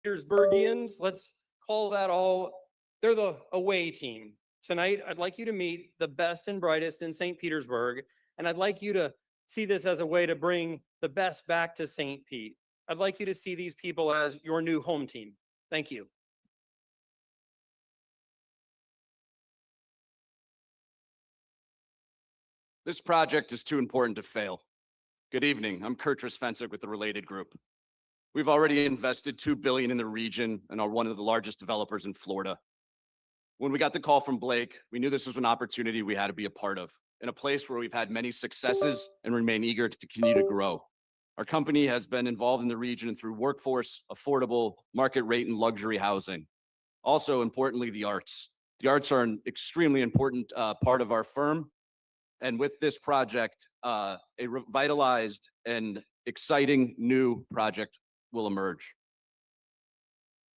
Petersburgians, let's call that all, they're the away team. Tonight, I'd like you to meet the best and brightest in St. Petersburg, and I'd like you to see this as a way to bring the best back to St. Pete. I'd like you to see these people as your new home team. Thank you. This project is too important to fail. Good evening, I'm Kurt Trisfensick with the Related Group. We've already invested $2 billion in the region and are one of the largest developers in Florida. When we got the call from Blake, we knew this was an opportunity we had to be a part of, in a place where we've had many successes and remain eager to continue to grow. Our company has been involved in the region through workforce, affordable, market rate, and luxury housing. Also, importantly, the arts. The arts are an extremely important part of our firm. And with this project, a revitalized and exciting new project will emerge.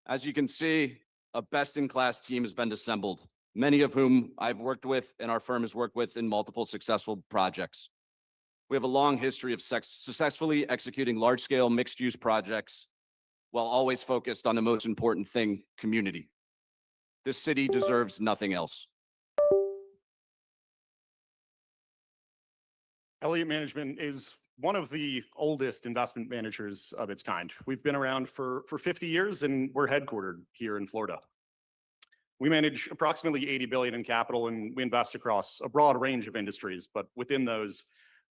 As you can see, a best-in-class team has been assembled, many of whom I've worked with and our firm has worked with in multiple successful projects. We have a long history of successfully executing large-scale mixed-use projects while always focused on the most important thing, community. This city deserves nothing else. Elliott Management is one of the oldest investment managers of its kind. We've been around for 50 years and we're headquartered here in Florida. We manage approximately $80 billion in capital and we invest across a broad range of industries, but within those,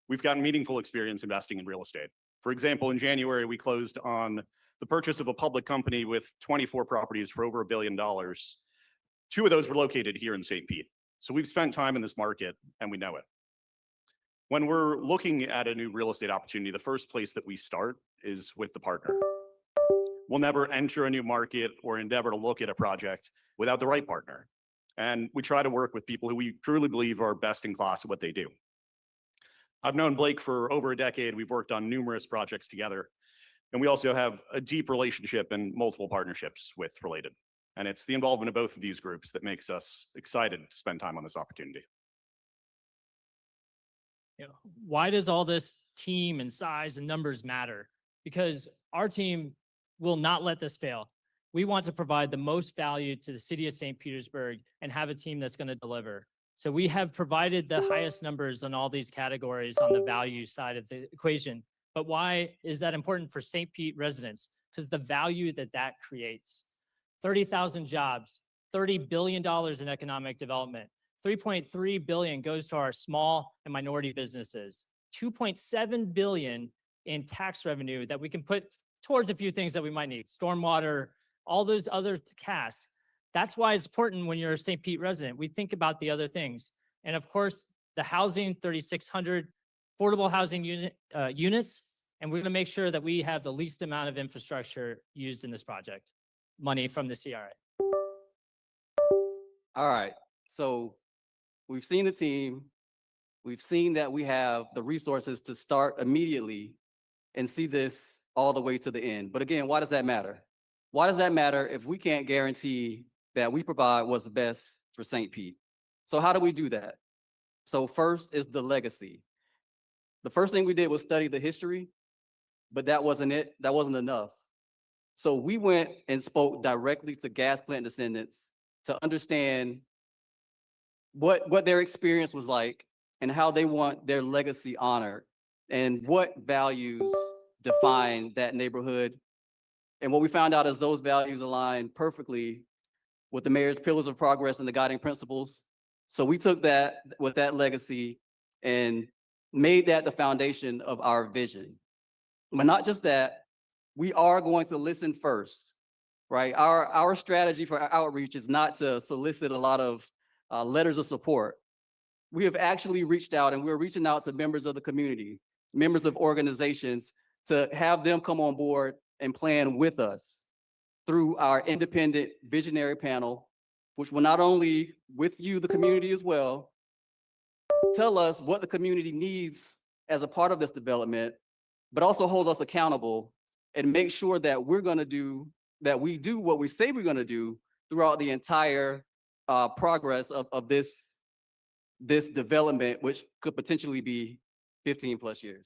we've gotten meaningful experience investing in real estate. For example, in January, we closed on the purchase of a public company with 24 properties for over $1 billion. 2 of those were located here in St. Pete. So we've spent time in this market and we know it. When we're looking at a new real estate opportunity, the first place that we start is with the partner. We'll never enter a new market or endeavor to look at a project without the right partner. And we try to work with people who we truly believe are best in class at what they do. I've known Blake for over a decade. We've worked on numerous projects together. And we also have a deep relationship and multiple partnerships with Related. And it's the involvement of both of these groups that makes us excited to spend time on this opportunity. Why does all this team and size and numbers matter? Because our team will not let this fail. We want to provide the most value to the city of St. Petersburg and have a team that's going to deliver. So we have provided the highest numbers on all these categories on the value side of the equation. But why is that important for St. Pete residents? Because the value that that creates. 30,000 jobs, $30 billion in economic development. 3.3 billion goes to our small and minority businesses. 2.7 billion in tax revenue that we can put towards a few things that we might need. Stormwater, all those other tasks. That's why it's important when you're a St. Pete resident. We think about the other things. And of course, the housing, 3,600 affordable housing units. And we're gonna make sure that we have the least amount of infrastructure used in this project. Money from the CRA. All right, so we've seen the team. We've seen that we have the resources to start immediately and see this all the way to the end. But again, why does that matter? Why does that matter if we can't guarantee that we provide what's best for St. Pete? So how do we do that? So first is the legacy. The first thing we did was study the history, but that wasn't it. That wasn't enough. So we went and spoke directly to gas plant descendants to understand what their experience was like and how they want their legacy honored and what values define that neighborhood. And what we found out is those values align perfectly with the mayor's pillars of progress and the guiding principles. So we took that with that legacy and made that the foundation of our vision. But not just that, we are going to listen first, right? Our strategy for our outreach is not to solicit a lot of letters of support. We have actually reached out and we're reaching out to members of the community, members of organizations to have them come on board and plan with us through our independent visionary panel, which will not only with you, the community as well, tell us what the community needs as a part of this development, but also hold us accountable and make sure that we do what we say we're gonna do throughout the entire progress of this development, which could potentially be 15 plus years.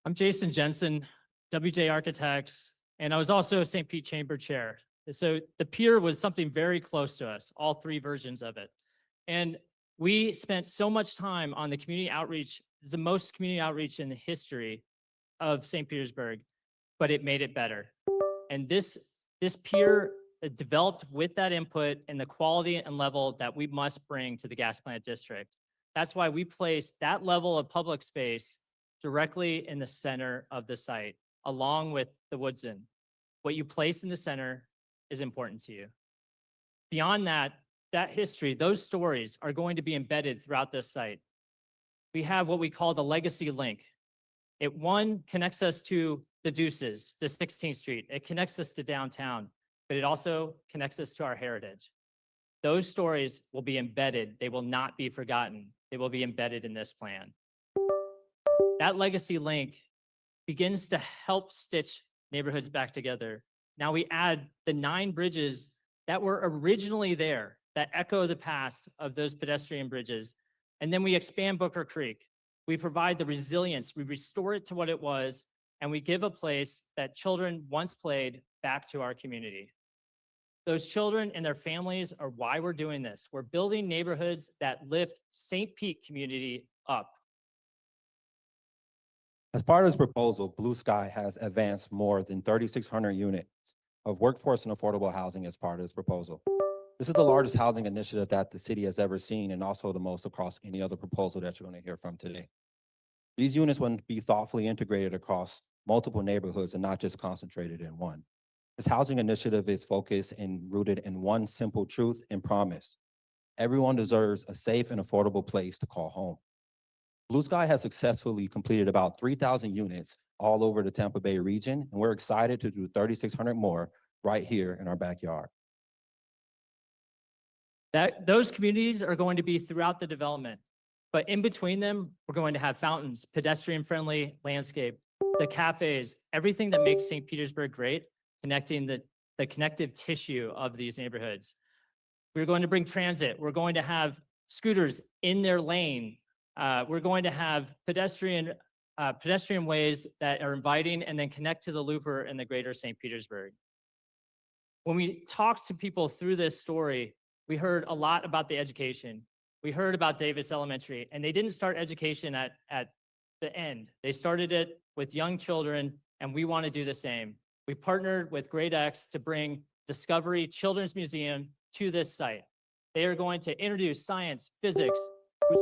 I'm Jason Jensen, WJ Architects, And I was also St. Pete Chamber Chair. So the pier was something very close to us, all three versions of it. And we spent so much time on the community outreach. It's the most community outreach in the history of St. Petersburg, but it made it better. And this pier developed with that input and the quality and level that we must bring to the gas plant district. That's why we placed that level of public space directly in the center of the site, along with the Woodson. What you place in the center is important to you. Beyond that, that history, those stories are going to be embedded throughout this site. We have what we call the legacy link. It connects us to the Deuces, the 16th Street. It connects us to downtown, but it also connects us to our heritage. Those stories will be embedded. They will not be forgotten. They will be embedded in this plan. That legacy link begins to help stitch neighborhoods back together. Now we add the 9 bridges that were originally there, that echo the past of those pedestrian bridges. And then we expand Booker Creek. We provide the resilience, we restore it to what it was, and we give a place that children once played back to our community. Those children and their families are why we're doing this. We're building neighborhoods that lift St. Pete community up. As part of this proposal, Blue Sky has advanced more than 3,600 units of workforce and affordable housing as part of this proposal. This is the largest housing initiative that the city has ever seen, and also the most across any other proposal that you're going to hear from today. These units will be thoughtfully integrated across multiple neighborhoods and not just concentrated in one. This housing initiative is focused and rooted in one simple truth and promise. Everyone deserves a safe and affordable place to call home. Blue Sky has successfully completed about 3,000 units all over the Tampa Bay region, and we're excited to do 3,600 more right here in our backyard. Those communities are going to be throughout the development, but in between them, we're going to have fountains, pedestrian-friendly landscape, the cafes, everything that makes St. Petersburg great, connecting the connective tissue of these neighborhoods. We're going to bring transit. We're going to have scooters in their lane. We're going to have pedestrian ways that are inviting and then connect to the looper in the greater St. Petersburg. When we talked to people through this story, we heard a lot about the education. We heard about Davis Elementary, and they didn't start education at the end. They started it with young children, and we want to do the same. We partnered with Grade X to bring Discovery Children's Museum to this site. They are going to introduce science, physics,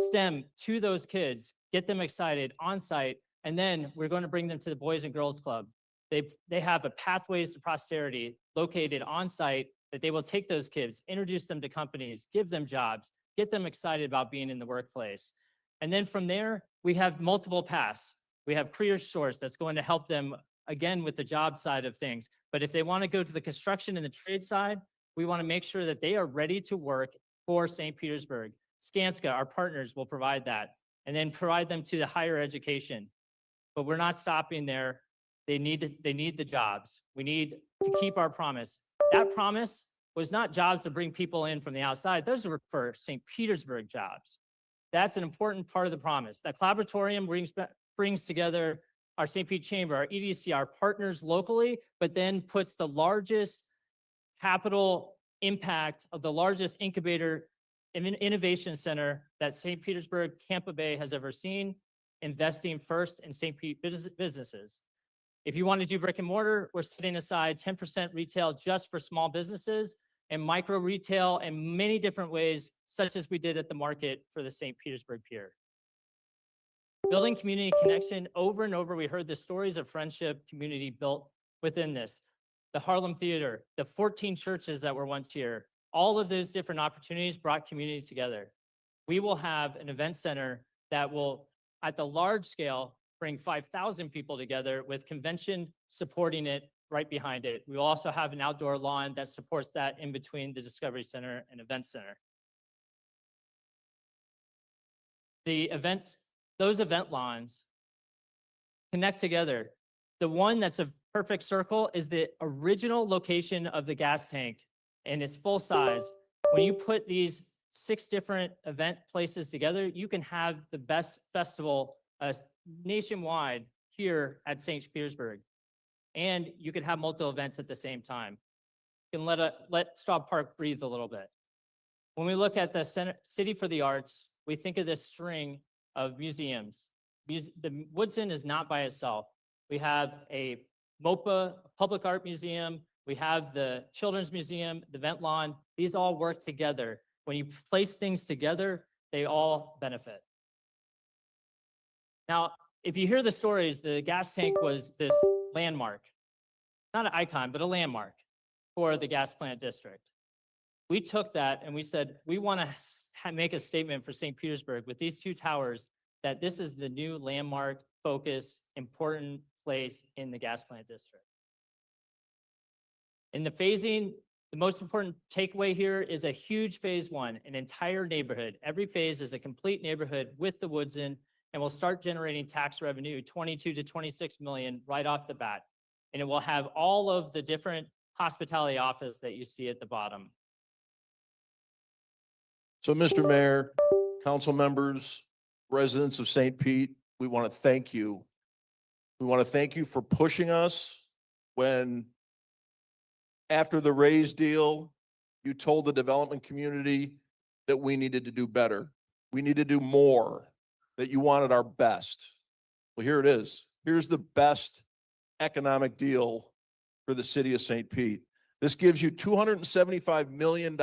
STEM to those kids, get them excited on site, and then we're going to bring them to the Boys and Girls Club. They have a Pathways to Prosperity located on site that they will take those kids, introduce them to companies, give them jobs, get them excited about being in the workplace. And then from there, we have multiple paths. We have Career Source that's going to help them, again, with the job side of things. But if they want to go to the construction and the trade side, we want to make sure that they are ready to work for St. Petersburg. Skanska, our partners, will provide that, and then provide them to the higher education. But we're not stopping there. They need the jobs. We need to keep our promise. That promise was not jobs to bring people in from the outside. Those were for St. Petersburg jobs. That's an important part of the promise. That Collaboratorium brings together our St. Pete Chamber, our EDC, our partners locally, but then puts the largest capital impact of the largest incubator innovation center that St. Petersburg, Tampa Bay has ever seen, investing first in St. Pete businesses. If you want to do brick and mortar, we're setting aside 10% retail just for small businesses and micro retail in many different ways, such as we did at the market for the St. Petersburg Pier. Building community connection over and over. We heard the stories of friendship, community built within this. The Harlem Theater, the 14 churches that were once here, all of those different opportunities brought communities together. We will have an event center that will, at the large scale, bring 5,000 people together with convention supporting it right behind it. We will also have an outdoor lawn that supports that in between the Discovery Center and Event Center. Those event lawns connect together. The one that's a perfect circle is the original location of the gas tank, and it's full size. When you put these 6 different event places together, you can have the best festival nationwide here at St. Petersburg. and you could have multiple events at the same time. You can let Straub Park breathe a little bit. When we look at the City for the Arts, we think of this string of museums. The Woodson is not by itself. We have a MOPA, Public Art Museum. We have the Children's Museum, the Vent Lawn. These all work together. When you place things together, they all benefit. Now, if you hear the stories, the gas tank was this landmark, not an icon, but a landmark for the gas plant district. We took that and we said, we want to make a statement for St. Petersburg with these two towers that this is the new landmark, focus, important place in the gas plant district. In the phasing, the most important takeaway here is a huge phase one, an entire neighborhood. Every phase is a complete neighborhood with the Woodson, and will start generating tax revenue, 22 to 26 million right off the bat. And it will have all of the different hospitality office that you see at the bottom. So, Mr. Mayor, council members, residents of St. Pete, we want to thank you. We want to thank you for pushing us when, after the Rays deal, you told the development community that we needed to do better. We need to do more, that you wanted our best. Well, here it is. Here's the best economic deal for the city of St. Pete. This gives you $275 million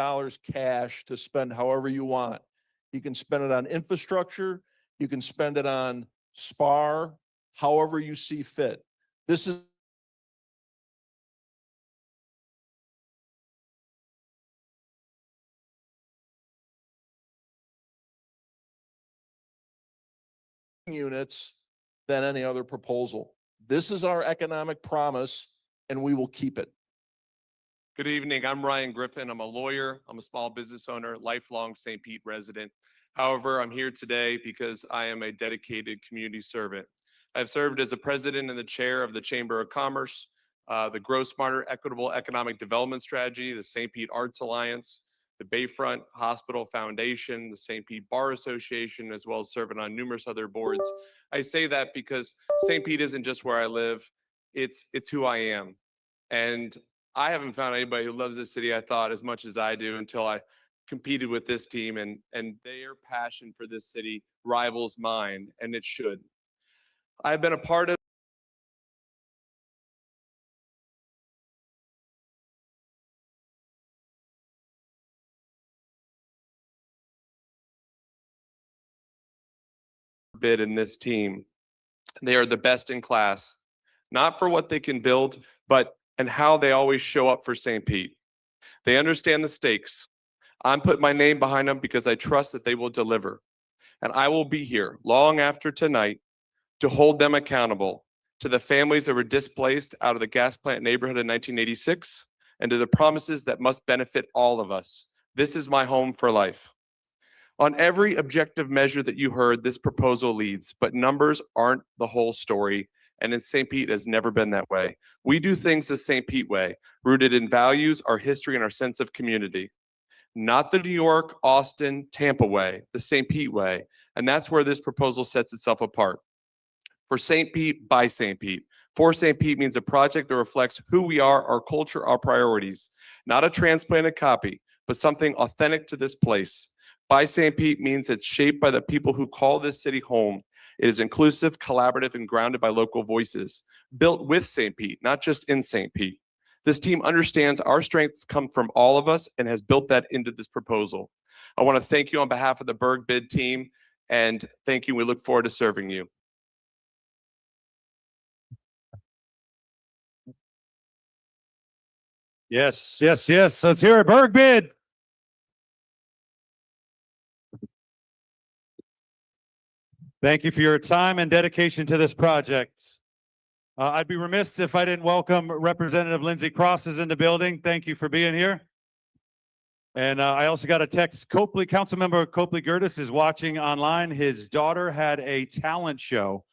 cash to spend however you want. You can spend it on infrastructure. You can spend it on SPAR, however you see fit. This is units than any other proposal. This is our economic promise, and we will keep it. Good evening. I'm Ryan Griffin. I'm a lawyer. I'm a small business owner, lifelong St. Pete resident. However, I'm here today because I am a dedicated community servant. I've served as the president and the chair of the Chamber of Commerce, the Grow Smarter Equitable Economic Development Strategy, the St. Pete Arts Alliance, the Bayfront Hospital Foundation, the St. Pete Bar Association, as well as serving on numerous other boards. I say that because St. Pete isn't just where I live, it's who I am. And I haven't found anybody who loves this city, I thought, as much as I do until I competed with this team, and their passion for this city rivals mine, and it should. I've been a part of bid in this team. They are the best in class, not for what they can build, but and how they always show up for St. Pete. They understand the stakes. I'm putting my name behind them because I trust that they will deliver. And I will be here long after tonight to hold them accountable to the families that were displaced out of the gas plant neighborhood in 1986 and to the promises that must benefit all of us. This is my home for life. On every objective measure that you heard, this proposal leads, but numbers aren't the whole story. And in St. Pete, it has never been that way. We do things the St. Pete way, rooted in values, our history, and our sense of community. Not the New York, Austin, Tampa way, the St. Pete way. And that's where this proposal sets itself apart. For St. Pete, by St. Pete. For St. Pete means a project that reflects who we are, our culture, our priorities. Not a transplanted copy, but something authentic to this place. By St. Pete means it's shaped by the people who call this city home. It is inclusive, collaborative, and grounded by local voices. Built with St. Pete, not just in St. Pete. This team understands our strengths come from all of us and has built that into this proposal. I want to thank you on behalf of the Berg Bid team, and thank you. We look forward to serving you. Yes, yes, yes. Let's hear it. Berg Bid. Thank you for your time and dedication to this project. I'd be remiss if I didn't welcome Representative Lindsay Cross is in the building. Thank you for being here. And I also got a text. Councilmember Copley Gertis is watching online. His daughter had a talent show.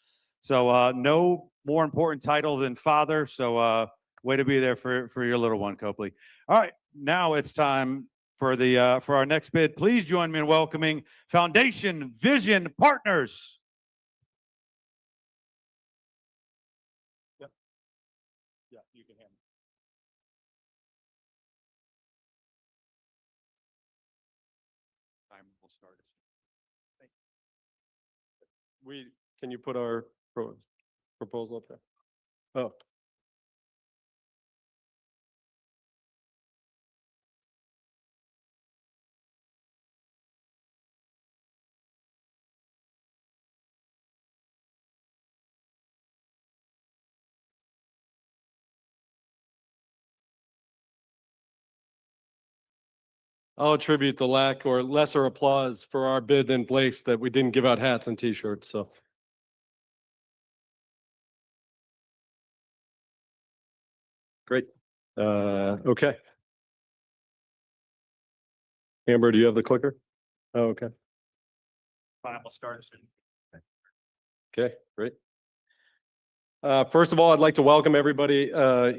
So no more important title than father. So way to be there for your little one, Copley. All right, now it's time for our next bid. Please join me in welcoming Foundation Vision Partners. Yeah. can you put our proposal up there? Oh. I'll attribute the lack or lesser applause for our bid than Blake's that we didn't give out hats and t-shirts, so. Great. Okay. Amber, do you have the clicker? Oh, okay. Fine, we'll start soon. Okay, great. First of all, I'd like to welcome everybody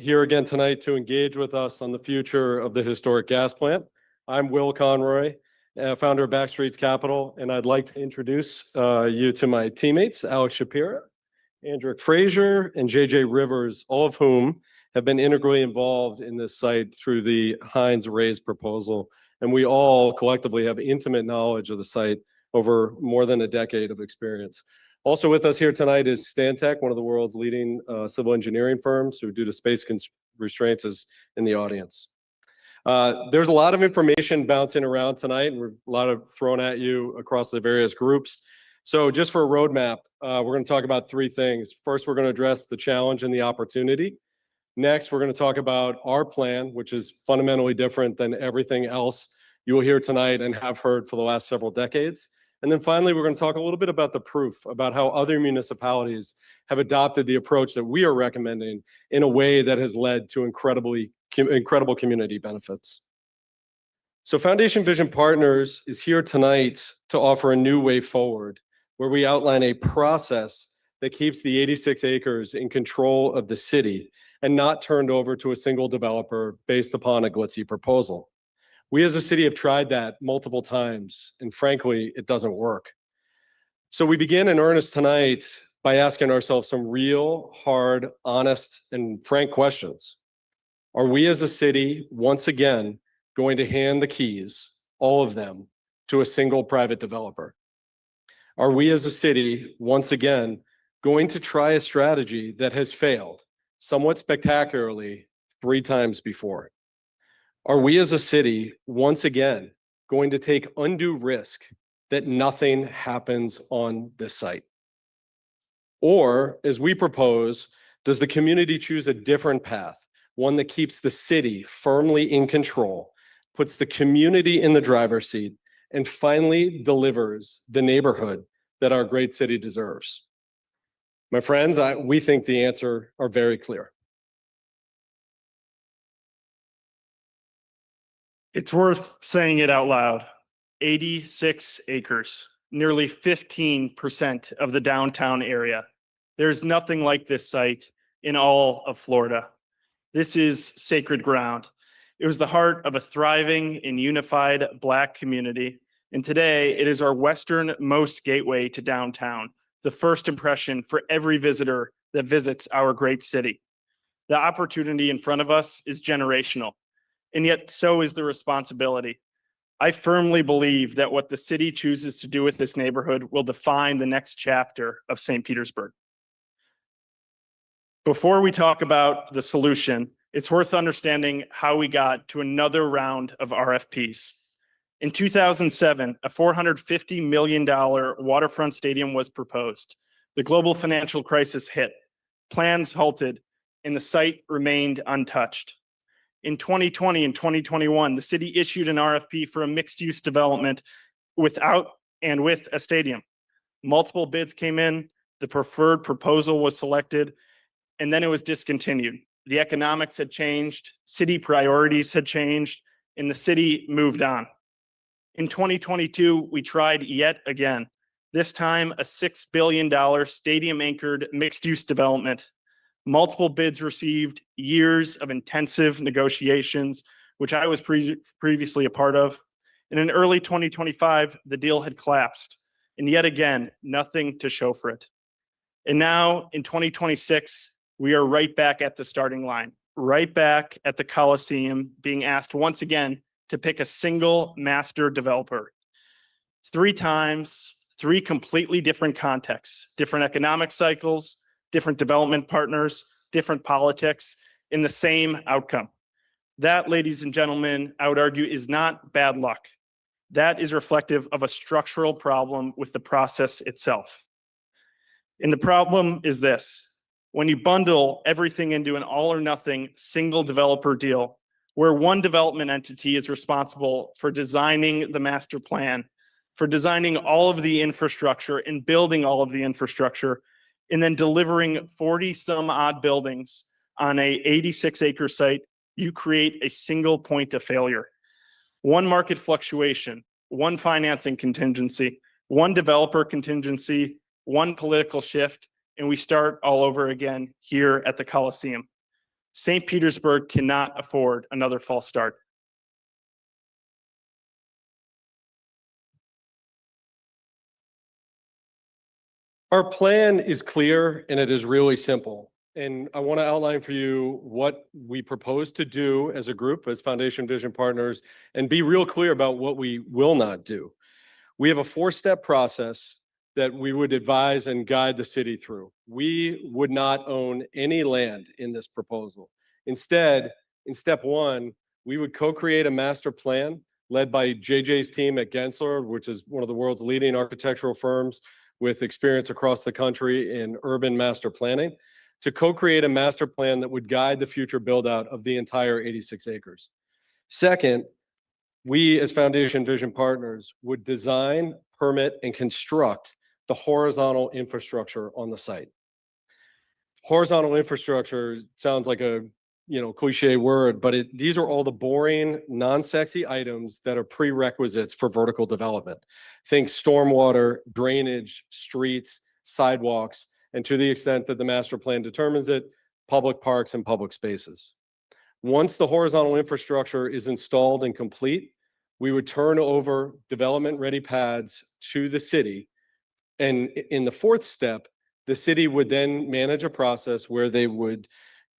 here again tonight to engage with us on the future of the historic gas plant. I'm Will Conroy, founder of Backstreets Capital, and I'd like to introduce you to my teammates, Alex Shapira, Andrew Frazier, and JJ Rivers, all of whom have been integrally involved in this site through the Hines Raise proposal. And we all collectively have intimate knowledge of the site over more than a decade of experience. Also with us here tonight is Stantec, one of the world's leading civil engineering firms who, due to space restraints, is in the audience. There's a lot of information bouncing around tonight, and a lot of thrown at you across the various groups. So just for a roadmap, we're going to talk about three things. First, we're going to address the challenge and the opportunity. Next, we're going to talk about our plan, which is fundamentally different than everything else you will hear tonight and have heard for the last several decades. And then finally, we're going to talk a little bit about the proof, about how other municipalities have adopted the approach that we are recommending in a way that has led to incredible community benefits. So Foundation Vision Partners is here tonight to offer a new way forward, where we outline a process that keeps the 86 acres in control of the city and not turned over to a single developer based upon a glitzy proposal. We as a city have tried that multiple times, and frankly, it doesn't work. So we begin in earnest tonight by asking ourselves some real, hard, honest, and frank questions. Are we as a city, once again, going to hand the keys, all of them, to a single private developer? Are we as a city, once again, going to try a strategy that has failed somewhat spectacularly 3 times before? Are we as a city, once again, going to take undue risk that nothing happens on this site? Or, as we propose, does the community choose a different path, one that keeps the city firmly in control, puts the community in the driver's seat, and finally delivers the neighborhood that our great city deserves? My friends, we think the answer are very clear. It's worth saying it out loud. 86 acres, nearly 15% of the downtown area. There's nothing like this site in all of Florida. This is sacred ground. It was the heart of a thriving and unified Black community. And today it is our westernmost gateway to downtown, the first impression for every visitor that visits our great city. The opportunity in front of us is generational, and yet so is the responsibility. I firmly believe that what the city chooses to do with this neighborhood will define the next chapter of St. Petersburg. Before we talk about the solution, it's worth understanding how we got to another round of RFPs. In 2007, a $450 million waterfront stadium was proposed. The global financial crisis hit, plans halted, and the site remained untouched. In 2020 and 2021, the city issued an RFP for a mixed-use development with a stadium. Multiple bids came in, the preferred proposal was selected, and then it was discontinued. The economics had changed, city priorities had changed, and the city moved on. In 2022, we tried yet again, this time a $6 billion stadium-anchored mixed-use development. Multiple bids received, years of intensive negotiations, which I was previously a part of. And in early 2025, the deal had collapsed. And yet again, nothing to show for it. And now in 2026, we are right back at the starting line, right back at the Coliseum, being asked once again to pick a single master developer. 3 times, three completely different contexts, different economic cycles, different development partners, different politics in the same outcome. That, ladies and gentlemen, I would argue is not bad luck. That is reflective of a structural problem with the process itself. And the problem is this: when you bundle everything into an all or nothing single developer deal, where one development entity is responsible for designing the master plan, for designing all of the infrastructure and building all of the infrastructure, and then delivering 40 some odd buildings on a 86-acre site, you create a single point of failure. One market fluctuation, one financing contingency, one developer contingency, one political shift, and we start all over again here at the Coliseum. St. Petersburg cannot afford another false start. Our plan is clear and it is really simple. And I want to outline for you what we propose to do as a group, as Foundation Vision Partners, and be real clear about what we will not do. We have a 4-step process that we would advise and guide the city through. We would not own any land in this proposal. Instead, in step 1, we would co-create a master plan led by JJ's team at Gensler, which is one of the world's leading architectural firms with experience across the country in urban master planning, to co-create a master plan that would guide the future build-out of the entire 86 acres. Second, we as Foundation Vision Partners would design, permit, and construct the horizontal infrastructure on the site. Horizontal infrastructure sounds like a cliche word, but these are all the boring, non-sexy items that are prerequisites for vertical development. Think stormwater, drainage, streets, sidewalks, and to the extent that the master plan determines it, public parks and public spaces. Once the horizontal infrastructure is installed and complete, we would turn over development-ready pads to the city. And in the 4th step, the city would then manage a process where they would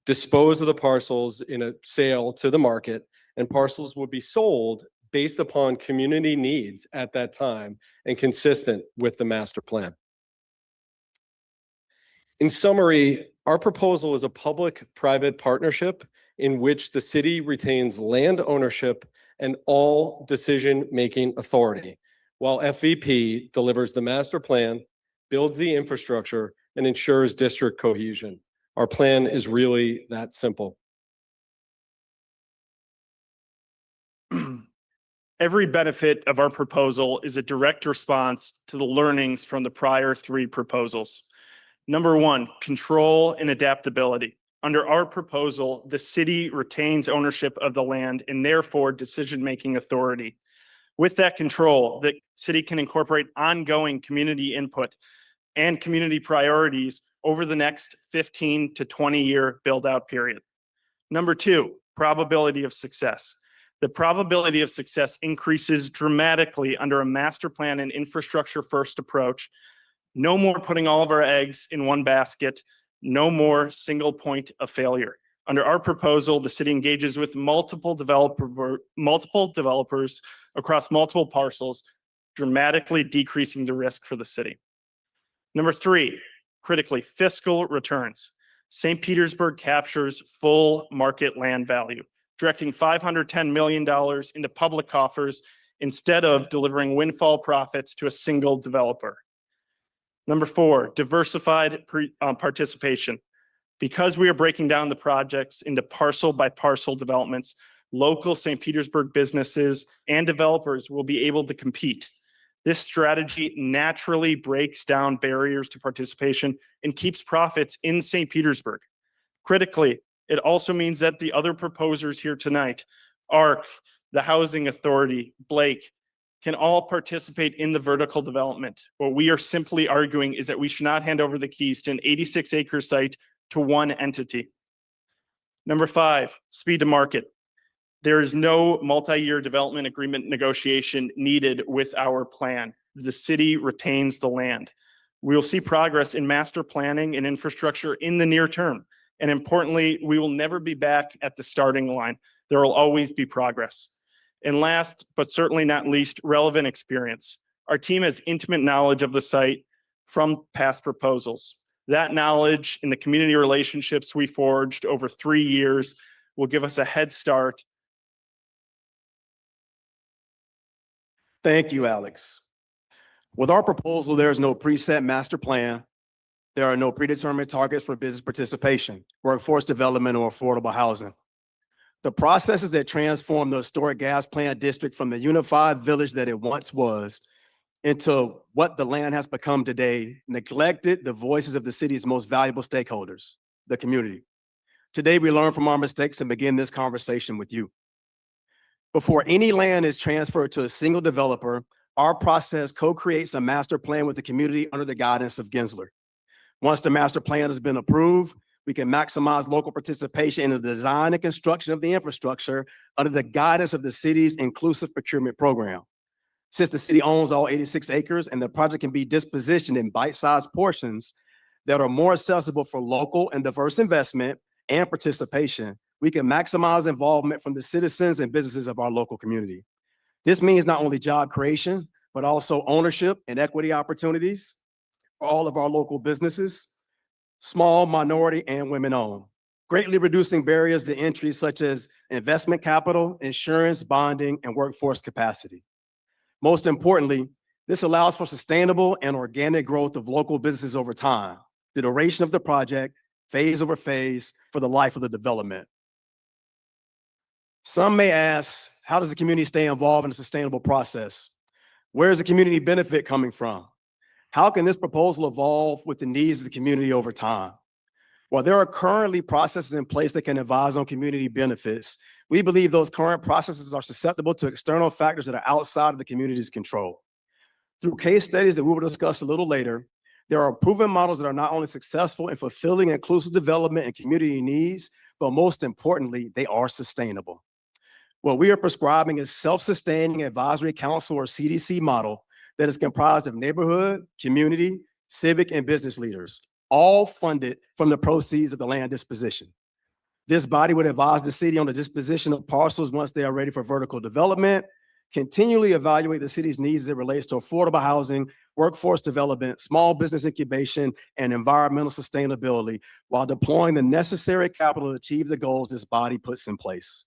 dispose of the parcels in a sale to the market, and parcels would be sold based upon community needs at that time and consistent with the master plan. In summary, our proposal is a public-private partnership in which the city retains land ownership and all decision-making authority, while FVP delivers the master plan, builds the infrastructure, and ensures district cohesion. Our plan is really that simple. Every benefit of our proposal is a direct response to the learnings from the prior 3 proposals. Number 1, control and adaptability. Under our proposal, the city retains ownership of the land and therefore decision-making authority. With that control, the city can incorporate ongoing community input and community priorities over the next 15 to 20-year build-out period. Number 2, probability of success. The probability of success increases dramatically under a master plan and infrastructure first approach. No more putting all of our eggs in one basket, no more single point of failure. Under our proposal, the city engages with multiple developers across multiple parcels, dramatically decreasing the risk for the city. Number 3, critically, fiscal returns. St. Petersburg captures full market land value, directing $510 million into public coffers instead of delivering windfall profits to a single developer. Number 4, diversified participation. Because we are breaking down the projects into parcel by parcel developments, local St. Petersburg businesses and developers will be able to compete. This strategy naturally breaks down barriers to participation and keeps profits in St. Petersburg. Critically, it also means that the other proposers here tonight, ARC, the Housing Authority, Blake, can all participate in the vertical development. What we are simply arguing is that we should not hand over the keys to an 86-acre site to one entity. Number 5, speed to market. There is no multi-year development agreement negotiation needed with our plan. The city retains the land. We will see progress in master planning and infrastructure in the near term. And importantly, we will never be back at the starting line. There will always be progress. And last, but certainly not least, relevant experience. our team has intimate knowledge of the site from past proposals. That knowledge and the community relationships we forged over 3 years will give us a head start. Thank you, Alex. With our proposal, there is no preset master plan. There are no predetermined targets for business participation, workforce development, or affordable housing. The processes that transform the historic gas plant district from the unified village that it once was into what the land has become today neglected the voices of the city's most valuable stakeholders, the community. Today, we learn from our mistakes and begin this conversation with you. Before any land is transferred to a single developer, our process co-creates a master plan with the community under the guidance of Gensler. Once the master plan has been approved, we can maximize local participation in the design and construction of the infrastructure under the guidance of the city's inclusive procurement program. Since the city owns all 86 acres and the project can be dispositioned in bite-sized portions that are more accessible for local and diverse investment and participation, we can maximize involvement from the citizens and businesses of our local community. This means not only job creation, but also ownership and equity opportunities for all of our local businesses, small, minority, and women-owned, greatly reducing barriers to entry such as investment capital, insurance, bonding, and workforce capacity. Most importantly, this allows for sustainable and organic growth of local businesses over time, the duration of the project, phase over phase, for the life of the development. Some may ask, how does the community stay involved in a sustainable process? Where is the community benefit coming from? How can this proposal evolve with the needs of the community over time? While there are currently processes in place that can advise on community benefits, we believe those current processes are susceptible to external factors that are outside of the community's control. Through case studies that we will discuss a little later, there are proven models that are not only successful in fulfilling inclusive development and community needs, but most importantly, they are sustainable. What we are prescribing is self-sustaining advisory council or CDC model that is comprised of neighborhood, community, civic, and business leaders, all funded from the proceeds of the land disposition. This body would advise the city on the disposition of parcels once they are ready for vertical development, continually evaluate the city's needs as it relates to affordable housing, workforce development, small business incubation, and environmental sustainability, while deploying the necessary capital to achieve the goals this body puts in place.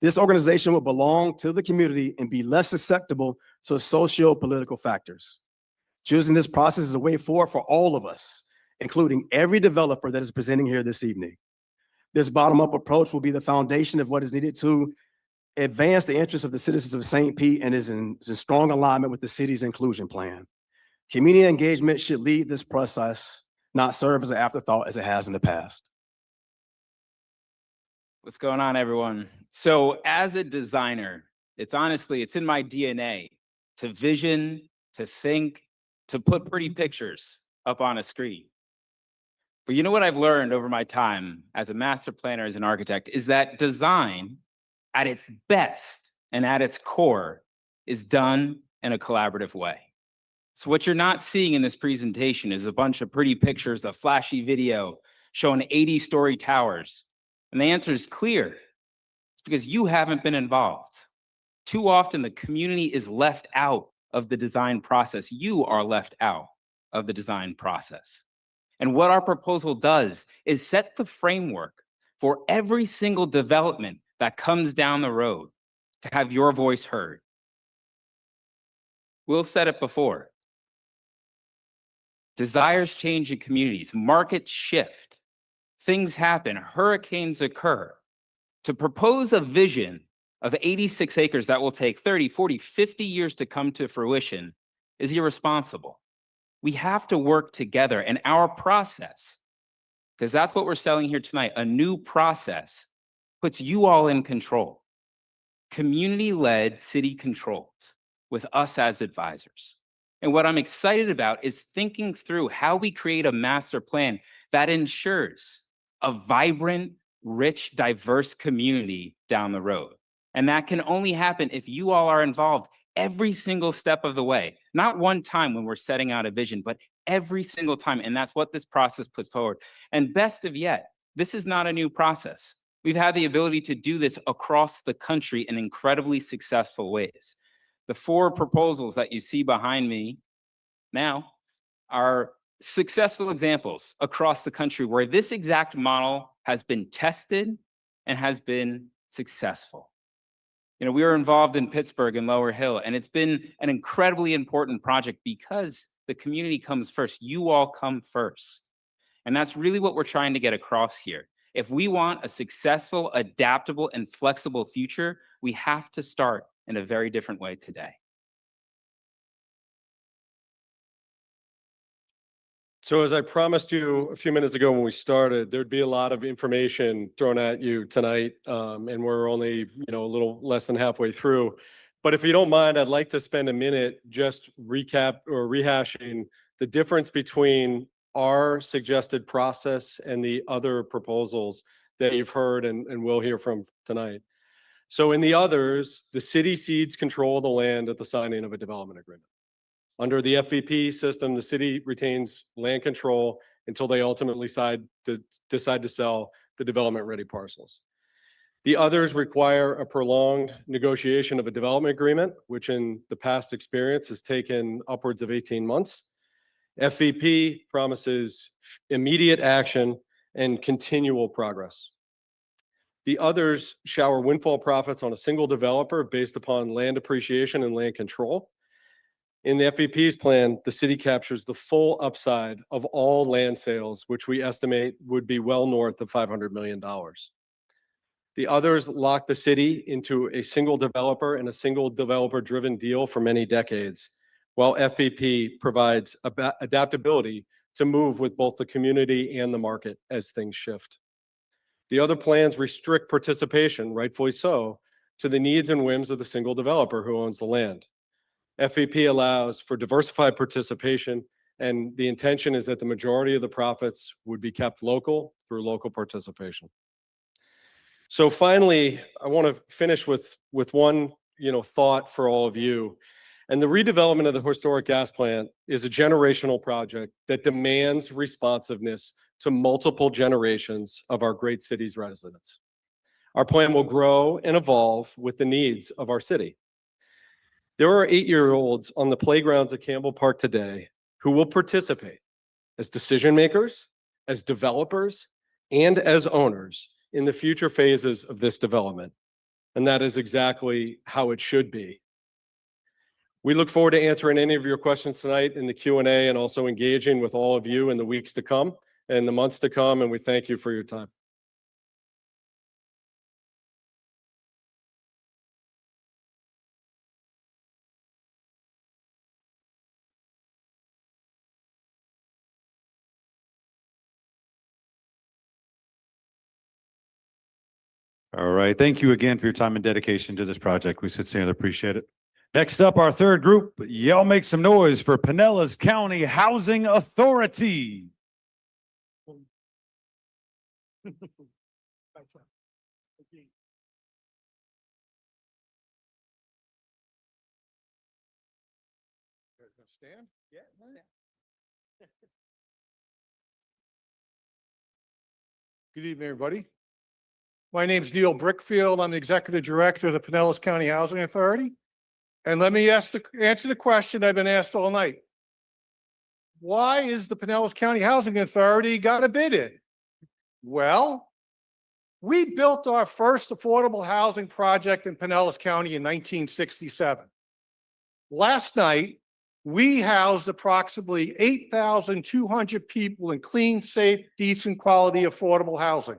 This organization will belong to the community and be less susceptible to socio-political factors. Choosing this process is a way forward for all of us, including every developer that is presenting here this evening. This bottom-up approach will be the foundation of what is needed to advance the interests of the citizens of St. Pete and is in strong alignment with the city's inclusion plan. Community engagement should lead this process, not serve as an afterthought as it has in the past. What's going on, everyone? So as a designer, it's in my DNA to vision, to think, to put pretty pictures up on a screen. But you know what I've learned over my time as a master planner, as an architect, is that design at its best and at its core is done in a collaborative way. So what you're not seeing in this presentation is a bunch of pretty pictures, a flashy video showing 80-story towers. And the answer is clear. It's because you haven't been involved. Too often, the community is left out of the design process. You are left out of the design process. And what our proposal does is set the framework for every single development that comes down the road to have your voice heard. We'll said it before. Desires change in communities, markets shift, things happen, hurricanes occur. To propose a vision of 86 acres that will take 30, 40, 50 years to come to fruition is irresponsible. We have to work together, and our process, because that's what we're selling here tonight, a new process, puts you all in control. Community-led, city-controlled, with us as advisors. And what I'm excited about is thinking through how we create a master plan that ensures a vibrant, rich, diverse community down the road. And that can only happen if you all are involved every single step of the way. Not one time when we're setting out a vision, but every single time. And that's what this process puts forward. And best of yet, this is not a new process. We've had the ability to do this across the country in incredibly successful ways. The 4 proposals that you see behind me now are successful examples across the country where this exact model has been tested and has been successful. You know, we were involved in Pittsburgh and Lower Hill, and it's been an incredibly important project because the community comes first. You all come first. And that's really what we're trying to get across here. If we want a successful, adaptable, and flexible future, we have to start in a very different way today. So as I promised you a few minutes ago when we started, there'd be a lot of information thrown at you tonight, and we're only, a little less than halfway through. But if you don't mind, I'd like to spend a minute just recap or rehashing the difference between our suggested process and the other proposals that you've heard and will hear from tonight. So in the others, the city cedes control of the land at the signing of a development agreement. Under the FVP system, the city retains land control until they ultimately decide to sell the development-ready parcels. The others require a prolonged negotiation of a development agreement, which in the past experience has taken upwards of 18 months. FVP promises immediate action and continual progress. The others shower windfall profits on a single developer based upon land appreciation and land control. In the FVP's plan, the city captures the full upside of all land sales, which we estimate would be well north of $500 million. The others lock the city into a single developer and a single developer-driven deal for many decades, while FVP provides adaptability to move with both the community and the market as things shift. The other plans restrict participation, rightfully so, to the needs and whims of the single developer who owns the land. FVP allows for diversified participation, and the intention is that the majority of the profits would be kept local through local participation. So finally, I want to finish with one thought for all of you. And the redevelopment of the historic gas plant is a generational project that demands responsiveness to multiple generations of our great city's residents. Our plan will grow and evolve with the needs of our city. There are 8-year-olds on the playgrounds at Campbell Park today who will participate as decision makers, as developers, and as owners in the future phases of this development. And that is exactly how it should be. We look forward to answering any of your questions tonight in the Q&A and also engaging with all of you in the weeks to come and the months to come, and we thank you for your time. All right. Thank you again for your time and dedication to this project. We sincerely appreciate it. Next up, our third group. Y'all make some noise for Pinellas County Housing Authority. Stand? Yeah. Good evening, everybody. My name is Neil Brickfield. I'm the Executive Director of the Pinellas County Housing Authority. And let me answer the question I've been asked all night. Why is the Pinellas County Housing Authority got a bid in? Well, we built our first affordable housing project in Pinellas County in 1967. Last night, we housed approximately 8,200 people in clean, safe, decent, quality, affordable housing.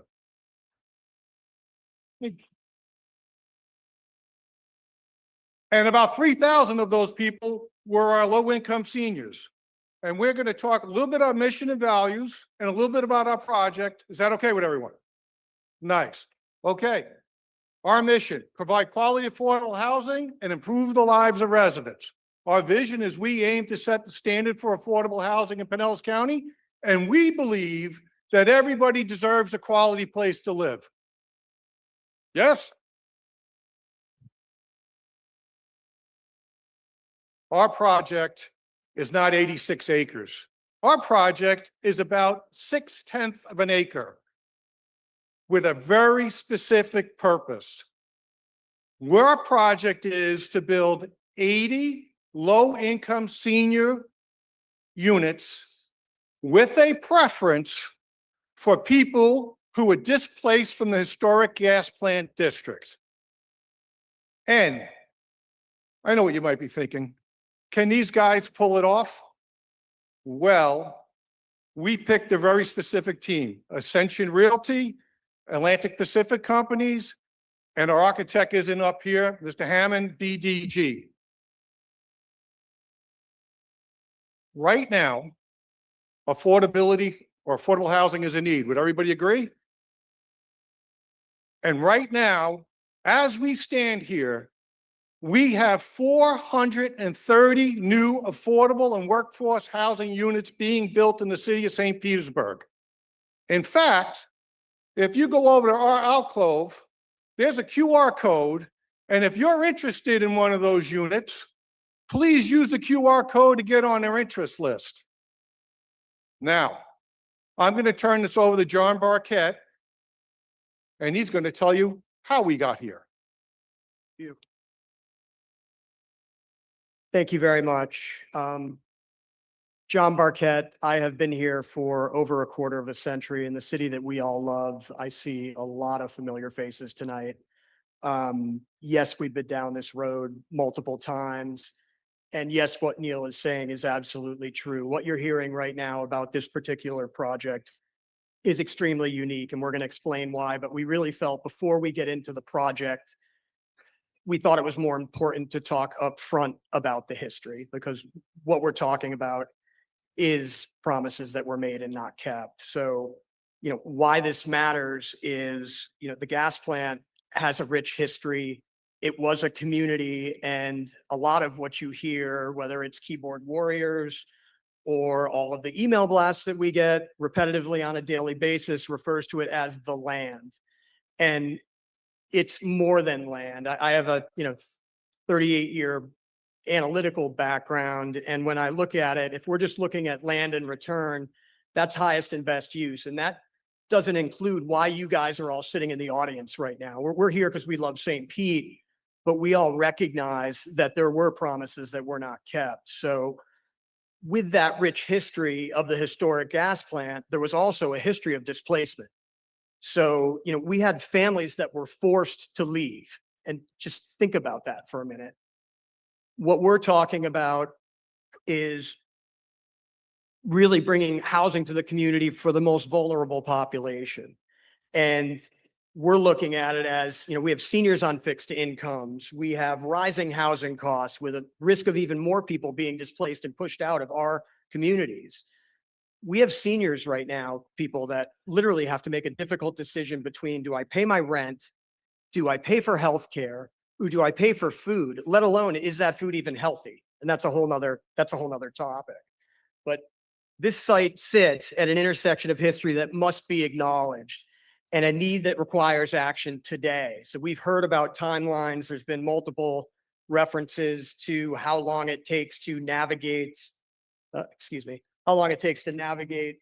And about 3,000 of those people were our low-income seniors. And we're going to talk a little bit about mission and values and a little bit about our project. Is that okay with everyone? Nice. Okay. Our mission: provide quality, affordable housing and improve the lives of residents. Our vision is we aim to set the standard for affordable housing in Pinellas County, and we believe that everybody deserves a quality place to live. Yes? Our project is not 86 acres. Our project is about 6/10 of an acre with a very specific purpose. Our project is to build 80 low-income senior units with a preference for people who were displaced from the historic gas plant districts. And I know what you might be thinking. Can these guys pull it off? Well, we picked a very specific team, Ascension Realty, Atlantic Pacific Companies, and our architect isn't up here, Mr. Hammond, BDG. Right now, affordability or affordable housing is a need. Would everybody agree? And right now, as we stand here, we have 430 new affordable and workforce housing units being built in the city of St. Petersburg. In fact, if you go over to our alcove, there's a QR code, and if you're interested in one of those units, please use the QR code to get on their interest list. Now, I'm going to turn this over to John Barquette, and he's going to tell you how we got here. Thank you very much. John Barquette, I have been here for over a quarter of a century in the city that we all love. I see a lot of familiar faces tonight. Yes, we've been down this road multiple times. And yes, what Neil is saying is absolutely true. What you're hearing right now about this particular project is extremely unique, and we're going to explain why. But we really felt before we get into the project, we thought it was more important to talk up front about the history, because what we're talking about is promises that were made and not kept. So, why this matters is, the gas plant has a rich history. It was a community, and a lot of what you hear, whether it's keyboard warriors or all of the email blasts that we get repetitively on a daily basis, refers to it as the land. And it's more than land. I have a 38-year analytical background, and when I look at it, if we're just looking at land and return, that's highest and best use. And that doesn't include why you guys are all sitting in the audience right now. We're here because we love St. Pete, but we all recognize that there were promises that were not kept. So with that rich history of the historic gas plant, there was also a history of displacement. So, we had families that were forced to leave. And just think about that for a minute. What we're talking about is really bringing housing to the community for the most vulnerable population. And we're looking at it as, we have seniors on fixed incomes. We have rising housing costs with a risk of even more people being displaced and pushed out of our communities. We have seniors right now, people that literally have to make a difficult decision between, do I pay my rent? Do I pay for healthcare? Or do I pay for food? Let alone, is that food even healthy? And that's a whole nother topic. But this site sits at an intersection of history that must be acknowledged, and a need that requires action today. So we've heard about timelines. There's been multiple references to how long it takes to navigate, how long it takes to navigate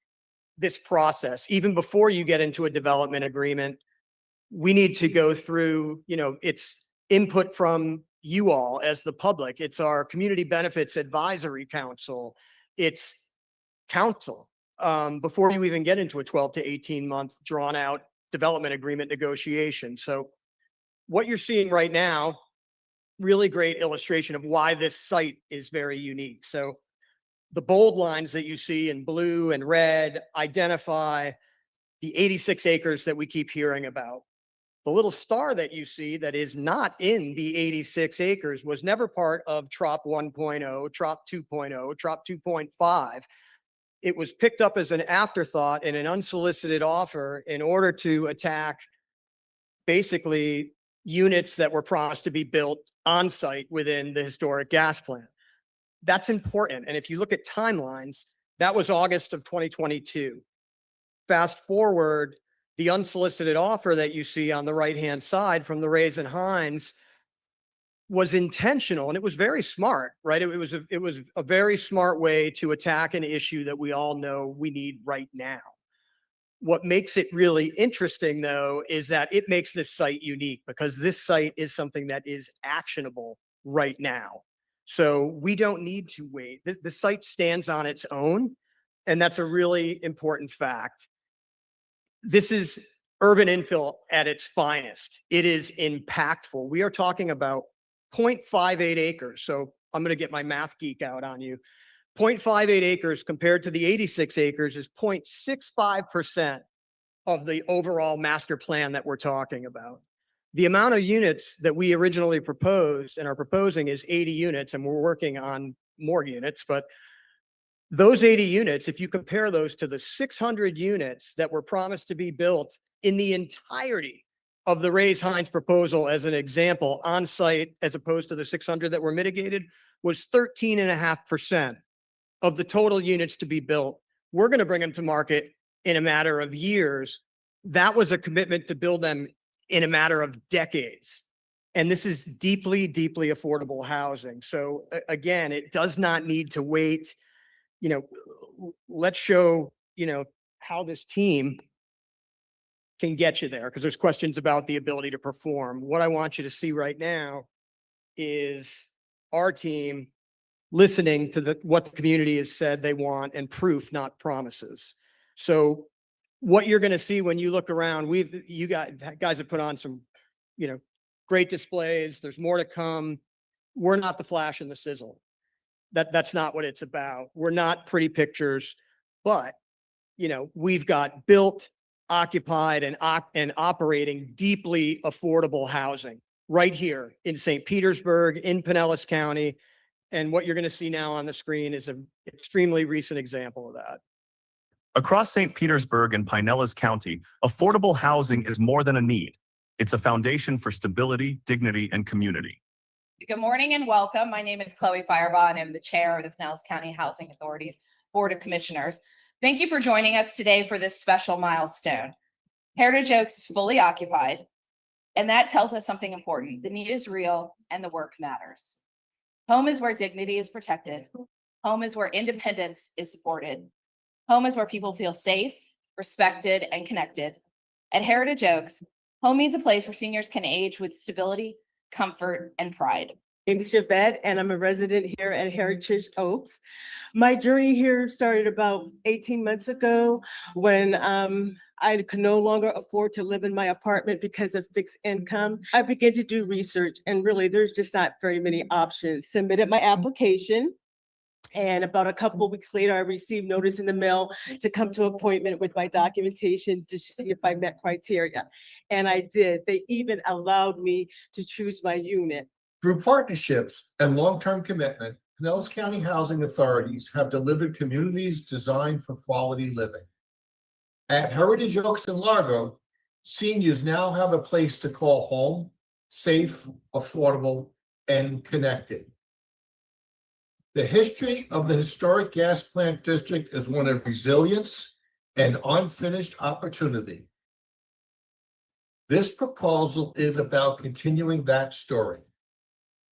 this process. Even before you get into a development agreement, we need to go through, it's input from you all as the public. It's our Community Benefits Advisory Council. It's council before you even get into a 12 to 18 month drawn out development agreement negotiation. So what you're seeing right now, really great illustration of why this site is very unique. So the bold lines that you see in blue and red identify the 86 acres that we keep hearing about. The little star that you see that is not in the 86 acres was never part of TROP 1.0, TROP 2.0, TROP 2.5. It was picked up as an afterthought in an unsolicited offer in order to attack basically units that were promised to be built on site within the historic gas plant. That's important. And if you look at timelines, that was August of 2022. Fast forward, the unsolicited offer that you see on the right-hand side from the Rays and Hines was intentional, and it was very smart, right? It was a very smart way to attack an issue that we all know we need right now. What makes it really interesting, though, is that it makes this site unique, because this site is something that is actionable right now. So we don't need to wait. The site stands on its own, and that's a really important fact. This is urban infill at its finest. It is impactful. We are talking about 0.58 acres. So I'm going to get my math geek out on you. 0.58 acres compared to the 86 acres is 0.65% of the overall master plan that we're talking about. The amount of units that we originally proposed and are proposing is 80 units, and we're working on more units, but those 80 units, if you compare those to the 600 units that were promised to be built in the entirety of the Ray's Hines proposal as an example on site, as opposed to the 600 that were mitigated, was 13.5% of the total units to be built. We're going to bring them to market in a matter of years. That was a commitment to build them in a matter of decades. And this is deeply, deeply affordable housing. So again, it does not need to wait. You know, let's show, you know, how this team can get you there, because there's questions about the ability to perform. What I want you to see right now is our team listening to what the community has said they want, and proof, not promises. So what you're going to see when you look around, you guys have put on some, you know, great displays. There's more to come. We're not the flash and the sizzle. That's not what it's about. We're not pretty pictures, but, you know, we've got built, occupied, and operating deeply affordable housing right here in St. Petersburg, in Pinellas County. And what you're going to see now on the screen is an extremely recent example of that. Across St. Petersburg and Pinellas County, affordable housing is more than a need. It's a foundation for stability, dignity, and community. Good morning and welcome. My name is Chloe Firebaugh, and I'm the chair of the Pinellas County Housing Authority's Board of Commissioners. Thank you for joining us today for this special milestone. Heritage Oaks is fully occupied, and that tells us something important. The need is real and the work matters. Home is where dignity is protected. Home is where independence is supported. Home is where people feel safe, respected, and connected. At Heritage Oaks, home means a place where seniors can age with stability, comfort, and pride. My name is Javette, and I'm a resident here at Heritage Oaks. My journey here started about 18 months ago when I could no longer afford to live in my apartment because of fixed income. I began to do research, and really there's just not very many options. Submitted my application, and about a couple of weeks later, I received notice in the mail to come to appointment with my documentation to see if I met criteria. And I did. They even allowed me to choose my unit. Through partnerships and long-term commitment, Pinellas County Housing Authorities have delivered communities designed for quality living. At Heritage Oaks in Largo, seniors now have a place to call home, safe, affordable, and connected. The history of the historic gas plant district is one of resilience and unfinished opportunity. This proposal is about continuing that story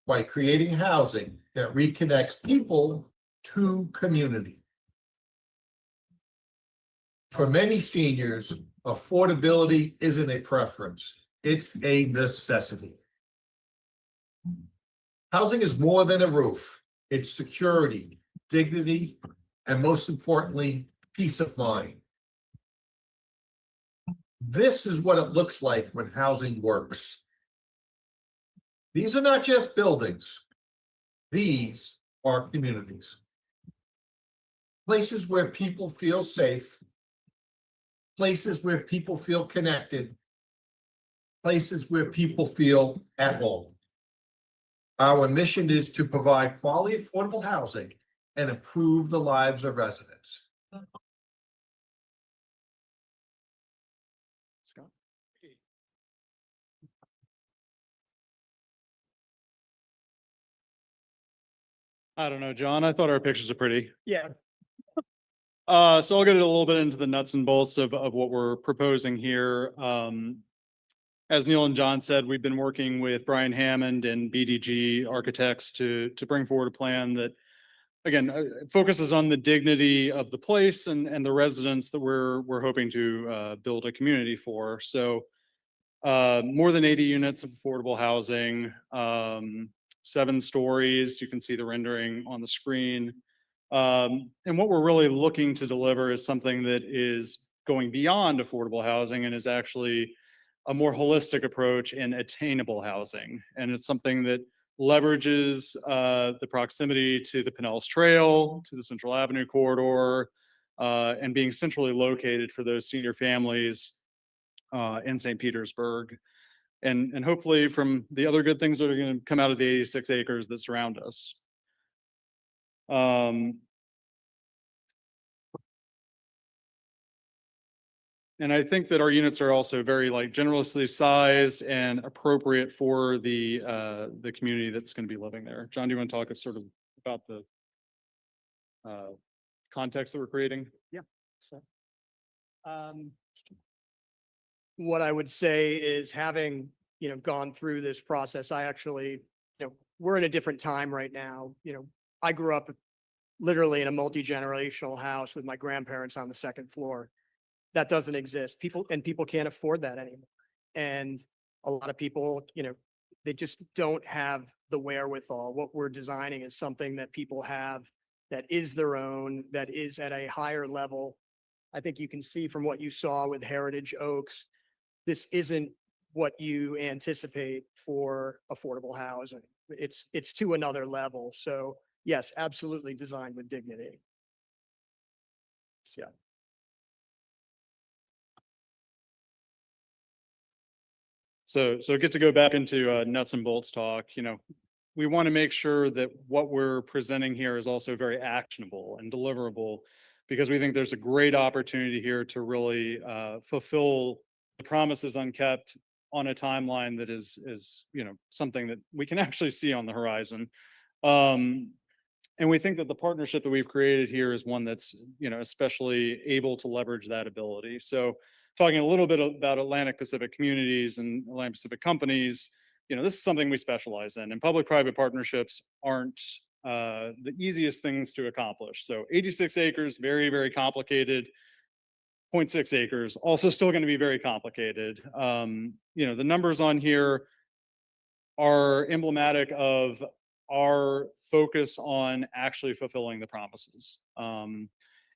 by creating housing that reconnects people to community. For many seniors, affordability isn't a preference, it's a necessity. Housing is more than a roof. It's security, dignity, and most importantly, peace of mind. This is what it looks like when housing works. These are not just buildings. These are communities. Places where people feel safe. Places where people feel connected. Places where people feel at home. Our mission is to provide quality, affordable housing and improve the lives of residents. I don't know, John. I thought our pictures are pretty. Yeah. So I'll get a little bit into the nuts and bolts of what we're proposing here. As Neil and John said, we've been working with Brian Hammond and BDG Architects to bring forward a plan that, again, focuses on the dignity of the place and the residents that we're hoping to build a community for. So more than 80 units of affordable housing, 7 stories. You can see the rendering on the screen. And what we're really looking to deliver is something that is going beyond affordable housing and is actually a more holistic approach in attainable housing. And it's something that leverages the proximity to the Pinellas Trail, to the Central Avenue corridor, and being centrally located for those senior families in St. Petersburg. And hopefully from the other good things that are going to come out of the 86 acres that surround us. And I think that our units are also very generously sized and appropriate for the community that's going to be living there. John, do you want to talk sort of about the context that we're creating? Yeah. So, what I would say is having, gone through this process, I actually, we're in a different time right now. I grew up literally in a multi-generational house with my grandparents on the second floor. That doesn't exist. People can't afford that anymore. And a lot of people, they just don't have the wherewithal. What we're designing is something that people have that is their own, that is at a higher level. I think you can see from what you saw with Heritage Oaks, this isn't what you anticipate for affordable housing. It's to another level. So yes, absolutely designed with dignity. Yeah. So get to go back into nuts and bolts talk. We want to make sure that what we're presenting here is also very actionable and deliverable, because we think there's a great opportunity here to really fulfill the promises unkept on a timeline that is something that we can actually see on the horizon. And we think that the partnership that we've created here is one that's especially able to leverage that ability. So talking a little bit about Atlantic Pacific communities and Atlantic Pacific companies, this is something we specialize in, and public-private partnerships aren't the easiest things to accomplish. So 86 acres, very, very complicated. 0.6 acres, also still going to be very complicated. The numbers on here are emblematic of our focus on actually fulfilling the promises.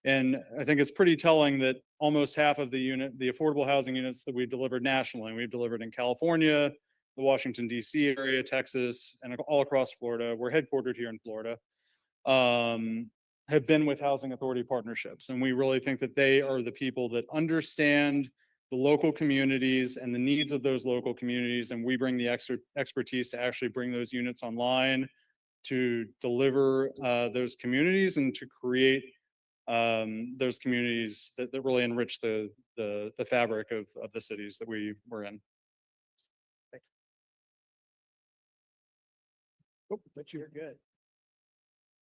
And I think it's pretty telling that almost half of the affordable housing units that we've delivered nationally, and we've delivered in California, the Washington, D.C. area, Texas, and all across Florida, we're headquartered here in Florida, have been with housing authority partnerships. And we really think that they are the people that understand the local communities and the needs of those local communities. And we bring the expertise to actually bring those units online, to deliver those communities and to create those communities that really enrich the fabric of the cities that we're in. Oh, but you're good.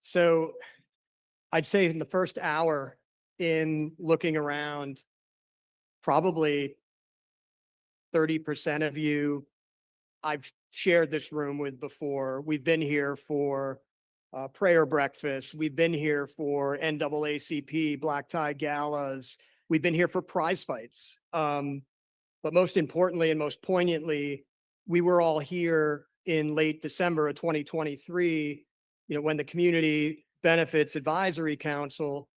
So I'd say in the first hour in looking around, probably 30% of you I've shared this room with before. We've been here for prayer breakfast. We've been here for NAACP, black tie galas. We've been here for prize fights. But most importantly and most poignantly, we were all here in late December of 2023, when the Community Benefits Advisory Council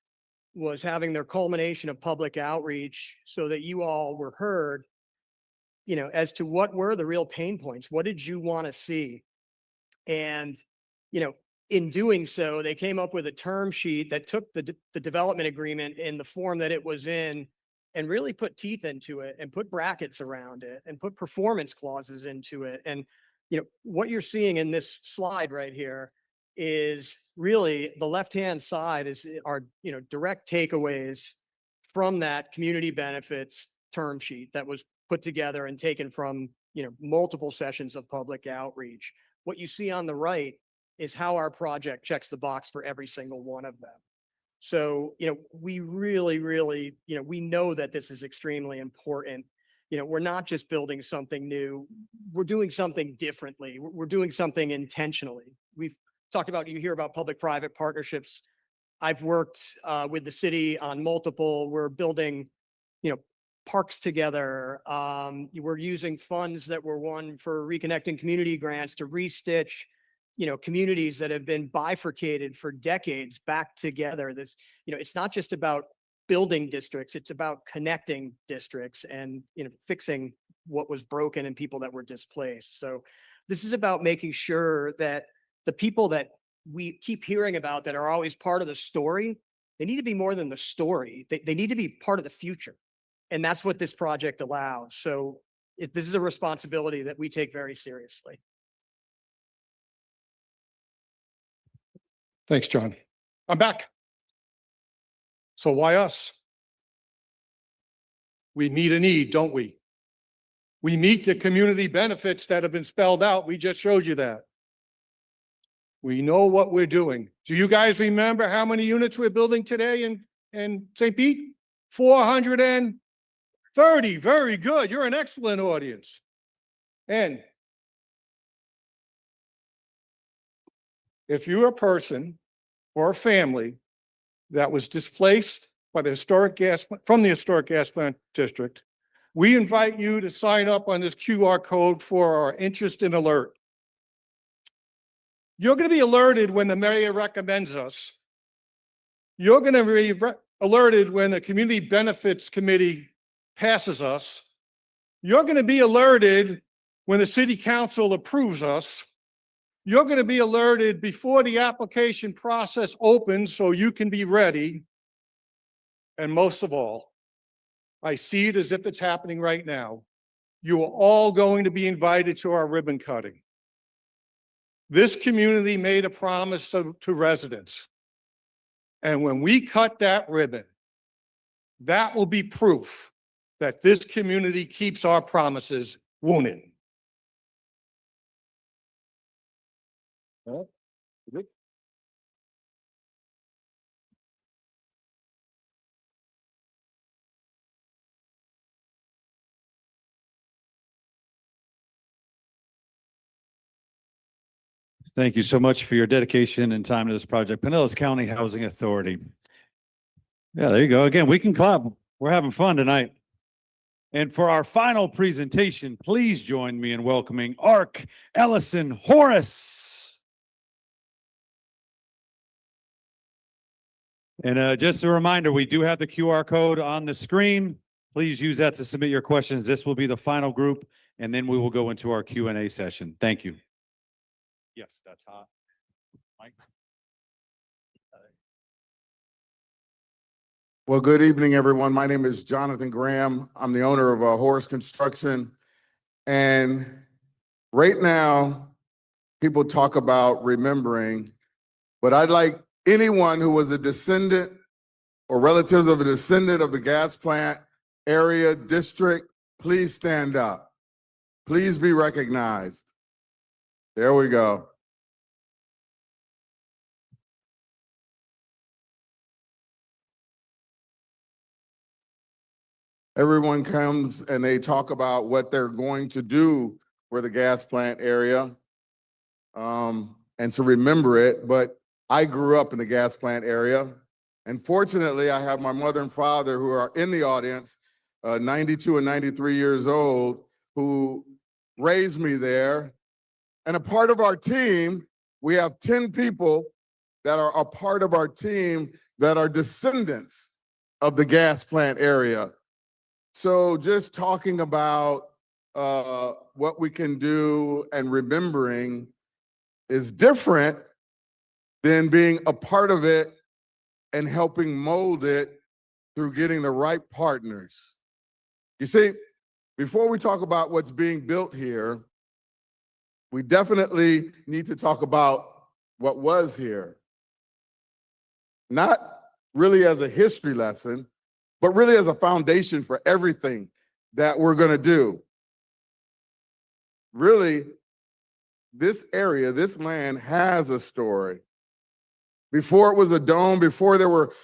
was having their culmination of public outreach so that you all were heard, as to what were the real pain points. What did you want to see? And, in doing so, they came up with a term sheet that took the development agreement in the form that it was in and really put teeth into it and put brackets around it and put performance clauses into it. And, what you're seeing in this slide right here is really the left-hand side are direct takeaways from that community benefits term sheet that was put together and taken from multiple sessions of public outreach. What you see on the right is how our project checks the box for every single one of them. So we really, really we know that this is extremely important. We're not just building something new, we're doing something differently. We're doing something intentionally. We've talked about, you hear about public-private partnerships. I've worked with the city on multiple. We're building, parks together. We're using funds that were won for reconnecting community grants to restitch communities that have been bifurcated for decades back together. This, it's not just about building districts, it's about connecting districts and, fixing what was broken and people that were displaced. So this is about making sure that the people that we keep hearing about that are always part of the story, they need to be more than the story. They need to be part of the future. And that's what this project allows. So this is a responsibility that we take very seriously. Thanks, John. I'm back. So why us? We meet a need, don't we? We meet the community benefits that have been spelled out. We just showed you that. We know what we're doing. Do you guys remember how many units we're building today in St. Pete? 430. Very good. You're an excellent audience. And if you're a person or a family that was displaced by the from the historic gas plant district, we invite you to sign up on this QR code for our interest in alert. You're going to be alerted when the mayor recommends us. You're going to be alerted when the community benefits committee passes us. You're going to be alerted when the city council approves us. You're going to be alerted before the application process opens so you can be ready. And most of all, I see it as if it's happening right now. You are all going to be invited to our ribbon cutting. This community made a promise to residents. And when we cut that ribbon, that will be proof that this community keeps our promises, won't it? Thank you so much for your dedication and time to this project. Pinellas County Housing Authority. Yeah, there you go. Again, we can clap. We're having fun tonight. And for our final presentation, please join me in welcoming Ark Ellison Horace. And just a reminder, we do have the QR code on the screen. Please use that to submit your questions. This will be the final group, and then we will go into our Q&A session. Thank you. Yes, that's hot. Mike? Well, good evening, everyone. My name is Jonathan Graham. I'm the owner of Horace Construction. And right now, people talk about remembering, but I'd like anyone who was a descendant or relatives of a descendant of the gas plant area district, please stand up. Please be recognized. There we go. Everyone comes and they talk about what they're going to do for the gas plant area and to remember it. But I grew up in the gas plant area. And fortunately, I have my mother and father who are in the audience, 92 and 93 years old, who raised me there. And a part of our team, we have 10 people that are a part of our team that are descendants of the gas plant area. So just talking about what we can do and remembering is different than being a part of it and helping mold it through getting the right partners. You see, before we talk about what's being built here, we definitely need to talk about what was here. Not really as a history lesson, but really as a foundation for everything that we're going to do. Really, this area, this land has a story. Before it was a dome, before there were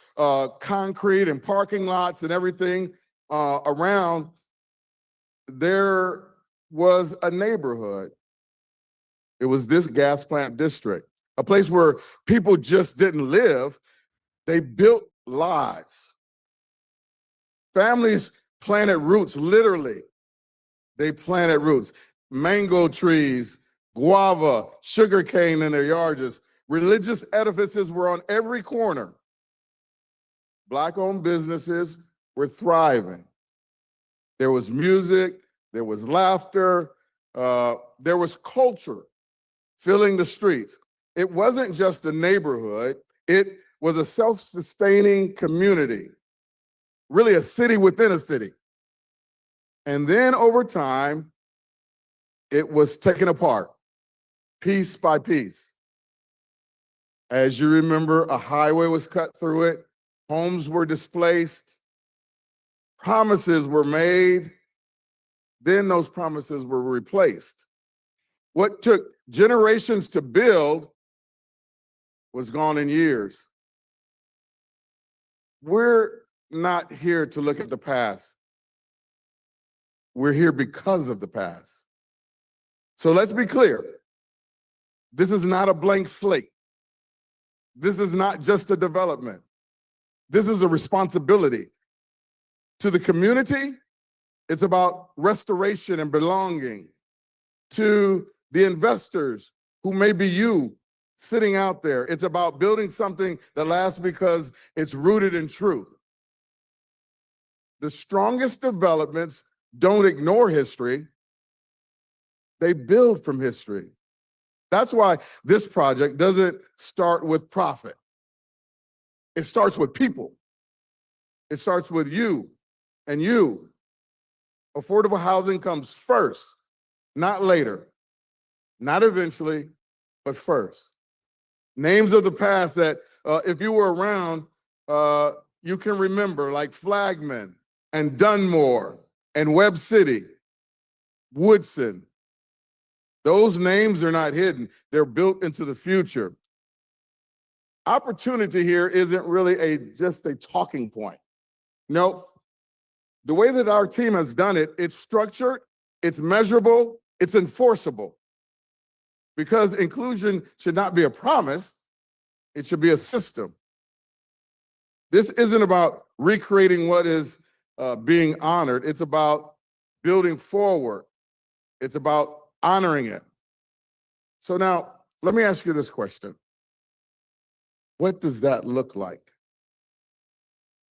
concrete and parking lots and everything around, there was a neighborhood. It was this gas plant district, a place where people just didn't live, they built lives. Families planted roots, literally. They planted roots, mango trees, guava, sugarcane in their yards. Religious edifices were on every corner. Black-owned businesses were thriving. There was music, there was laughter, there was culture filling the streets. It wasn't just a neighborhood, it was a self-sustaining community, really a city within a city. And then over time, it was taken apart, piece by piece. As you remember, a highway was cut through it, homes were displaced, promises were made, then those promises were replaced. What took generations to build was gone in years. We're not here to look at the past. We're here because of the past. So let's be clear. This is not a blank slate. This is not just a development. This is a responsibility to the community. It's about restoration and belonging. To the investors who may be you sitting out there, it's about building something that lasts because it's rooted in truth. The strongest developments don't ignore history. They build from history. That's why this project doesn't start with profit. It starts with people. It starts with you and you. Affordable housing comes first, not later, not eventually, but first. Names of the past that if you were around, you can remember, like Flagman and Dunmore and Webb City, Woodson. Those names are not hidden. They're built into the future. Opportunity here isn't really just a talking point. No, the way that our team has done it, it's structured, it's measurable, it's enforceable. Because inclusion should not be a promise, it should be a system. This isn't about recreating what is being honored. It's about building forward. It's about honoring it. So now, let me ask you this question. What does that look like?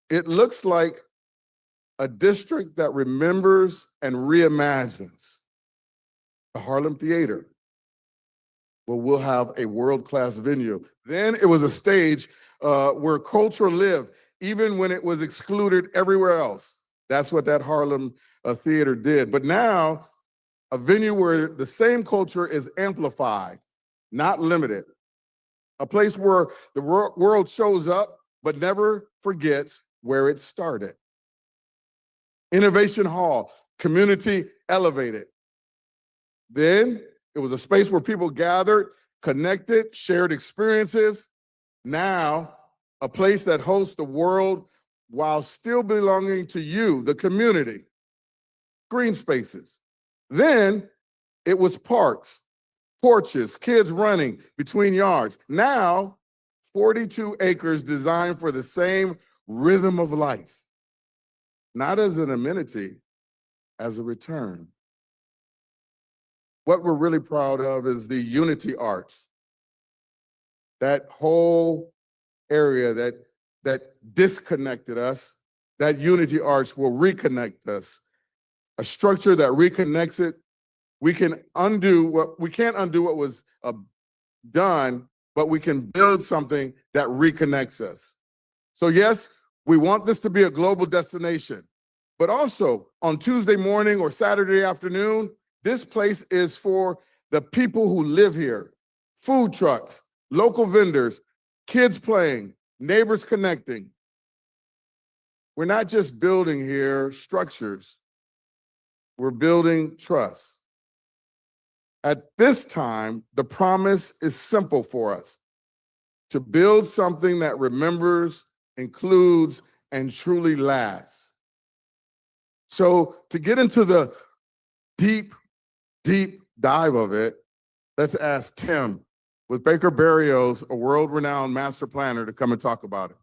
It looks like a district that remembers and reimagines. The Harlem Theater, where we'll have a world-class venue. Then it was a stage where culture lived, even when it was excluded everywhere else. That's what that Harlem Theater did. But now, a venue where the same culture is amplified, not limited. A place where the world shows up, but never forgets where it started. Innovation Hall, community elevated. Then it was a space where people gathered, connected, shared experiences. Now, a place that hosts the world while still belonging to you, the community. Green spaces. Then it was parks, porches, kids running between yards. Now, 42 acres designed for the same rhythm of life. Not as an amenity, as a return. What we're really proud of is the Unity Arch. That whole area that disconnected us, that Unity Arch will reconnect us. A structure that reconnects it. We can't undo what was done, but we can build something that reconnects us. So yes, we want this to be a global destination, but also on Tuesday morning or Saturday afternoon, this place is for the people who live here. Food trucks, local vendors, kids playing, neighbors connecting. We're not just building here structures. We're building trust. At this time, the promise is simple for us: to build something that remembers, includes, and truly lasts. So to get into the deep dive of it, let's ask Tim with Baker Berrios, a world-renowned master planner, to come and talk about it.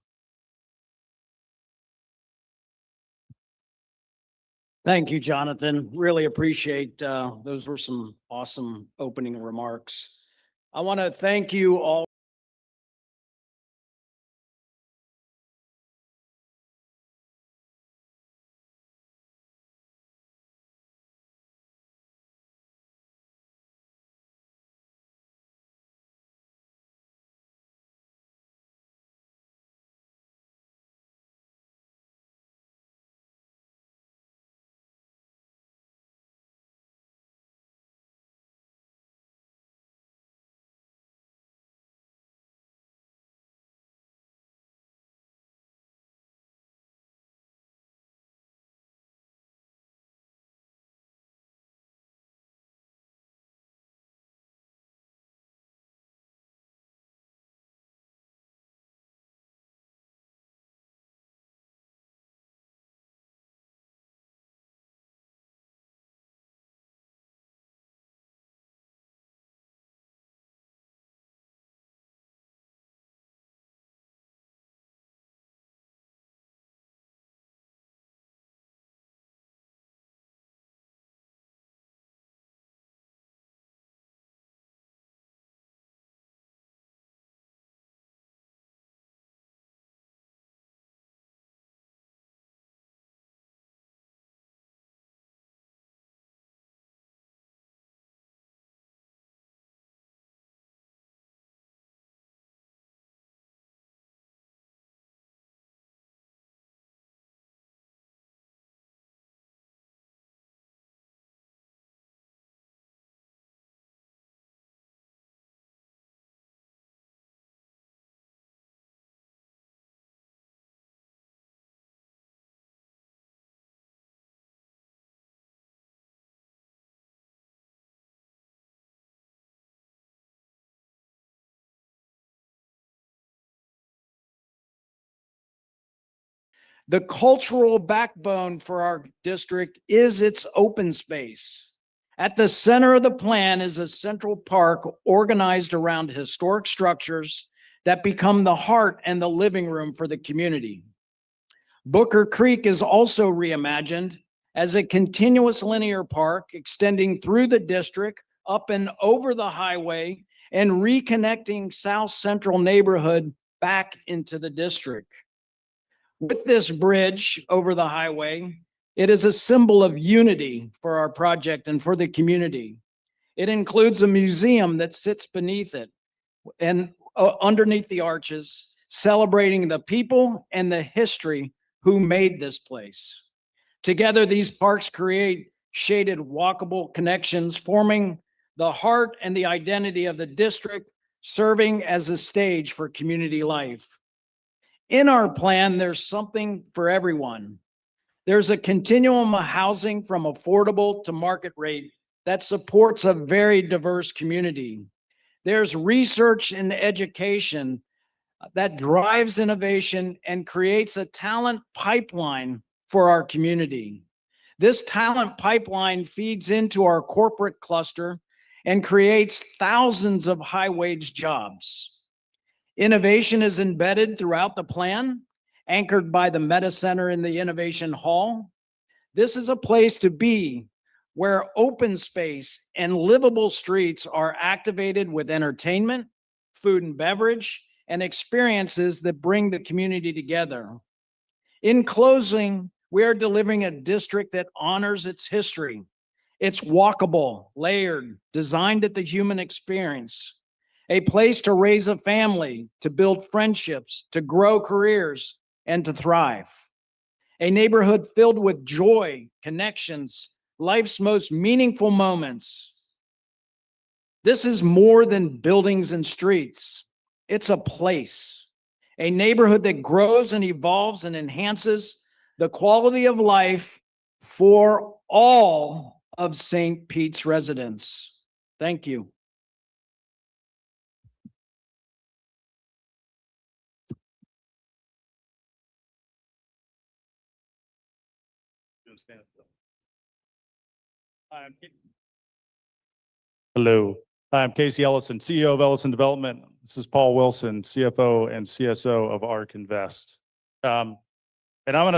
Thank you, Jonathan. Really appreciate, those were some awesome opening remarks. I want to thank you all. The cultural backbone for our district is its open space. At the center of the plan is a central park organized around historic structures that become the heart and the living room for the community. Booker Creek is also reimagined as a continuous linear park extending through the district, up and over the highway, and reconnecting South Central neighborhood back into the district. With this bridge over the highway, it is a symbol of unity for our project and for the community. It includes a museum that sits beneath it and underneath the arches, celebrating the people and the history who made this place. Together, these parks create shaded walkable connections, forming the heart and the identity of the district, serving as a stage for community life. In our plan, there's something for everyone. There's a continuum of housing from affordable to market rate that supports a very diverse community. There's research and education that drives innovation and creates a talent pipeline for our community. This talent pipeline feeds into our corporate cluster and creates thousands of high-wage jobs. Innovation is embedded throughout the plan, anchored by the Meta Center in the Innovation Hall. This is a place to be where open space and livable streets are activated with entertainment, food and beverage, and experiences that bring the community together. In closing, we are delivering a district that honors its history. It's walkable, layered, designed at the human experience. A place to raise a family, to build friendships, to grow careers, and to thrive. A neighborhood filled with joy, connections, life's most meaningful moments. This is more than buildings and streets. It's a place, a neighborhood that grows and evolves and enhances the quality of life for all of St. Pete's residents. Thank you. Hello, I'm Casey Ellison, CEO of Ellison Development. This is Paul Wilson, CFO and CSO of ARK Invest. And we're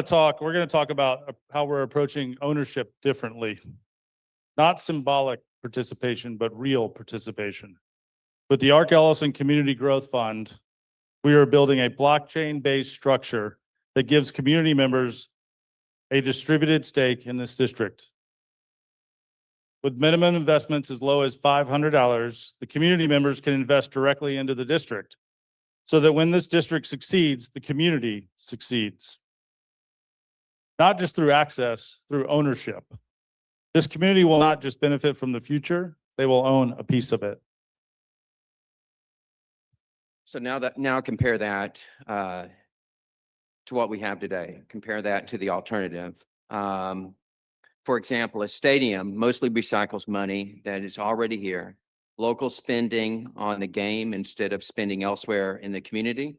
going to talk about how we're approaching ownership differently. Not symbolic participation, but real participation. With the Ark Ellison Community Growth Fund, we are building a blockchain-based structure that gives community members a distributed stake in this district. With minimum investments as low as $500, the community members can invest directly into the district so that when this district succeeds, the community succeeds. Not just through access, through ownership. This community will not just benefit from the future, they will own a piece of it. So now compare that to what we have today. Compare that to the alternative. For example, a stadium mostly recycles money that is already here. Local spending on the game instead of spending elsewhere in the community.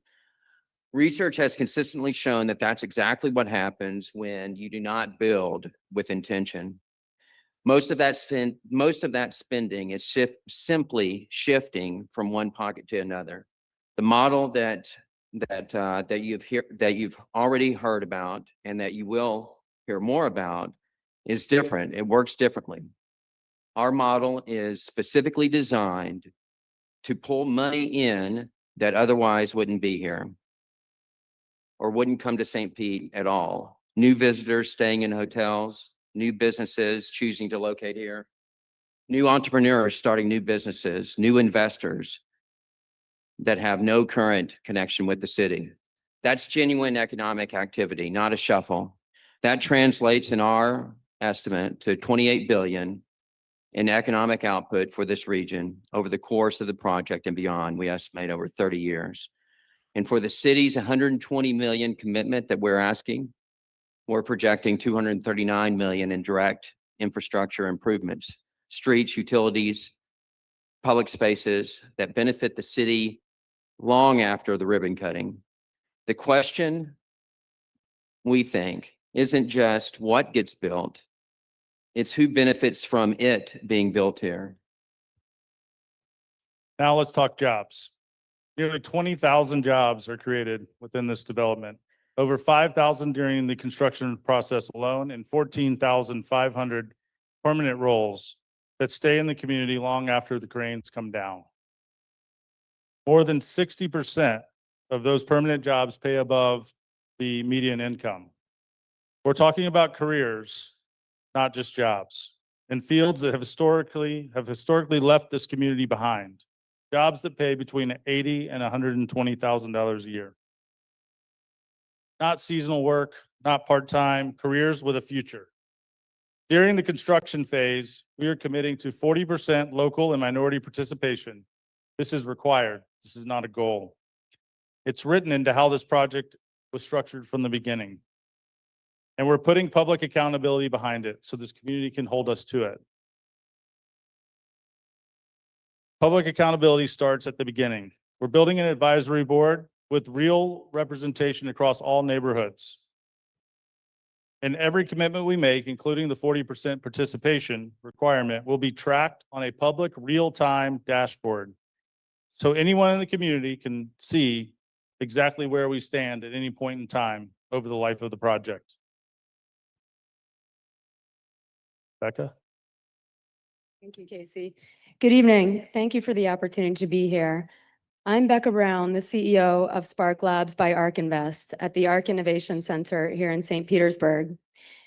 Research has consistently shown that that's exactly what happens when you do not build with intention. Most of that spending is simply shifting from one pocket to another. The model that you've already heard about and that you will hear more about is different. It works differently. Our model is specifically designed to pull money in that otherwise wouldn't be here or wouldn't come to St. Pete at all. New visitors staying in hotels, new businesses choosing to locate here, new entrepreneurs starting new businesses, new investors that have no current connection with the city. That's genuine economic activity, not a shuffle. That translates in our estimate to 28 billion in economic output for this region over the course of the project and beyond. We estimate over 30 years. And for the city's 120 million commitment that we're asking, we're projecting 239 million in direct infrastructure improvements, streets, utilities, public spaces that benefit the city long after the ribbon cutting. The question, we think, isn't just what gets built, it's who benefits from it being built here. Now let's talk jobs. Nearly 20,000 jobs are created within this development. Over 5,000 during the construction process alone and 14,500 permanent roles that stay in the community long after the cranes come down. More than 60% of those permanent jobs pay above the median income. We're talking about careers, not just jobs, in fields that have historically left this community behind. Jobs that pay between $80,000 and $120,000 a year. Not seasonal work, not part-time, careers with a future. During the construction phase, we are committing to 40% local and minority participation. This is required. This is not a goal. It's written into how this project was structured from the beginning. And we're putting public accountability behind it so this community can hold us to it. Public accountability starts at the beginning. We're building an advisory board with real representation across all neighborhoods. And every commitment we make, including the 40% participation requirement, will be tracked on a public real-time dashboard. So anyone in the community can see exactly where we stand at any point in time over the life of the project. Becca? Thank you, Casey. Good evening. Thank you for the opportunity to be here. I'm Becca Brown, the CEO of Spark Labs by Ark Invest at the Ark Innovation Center here in St. Petersburg.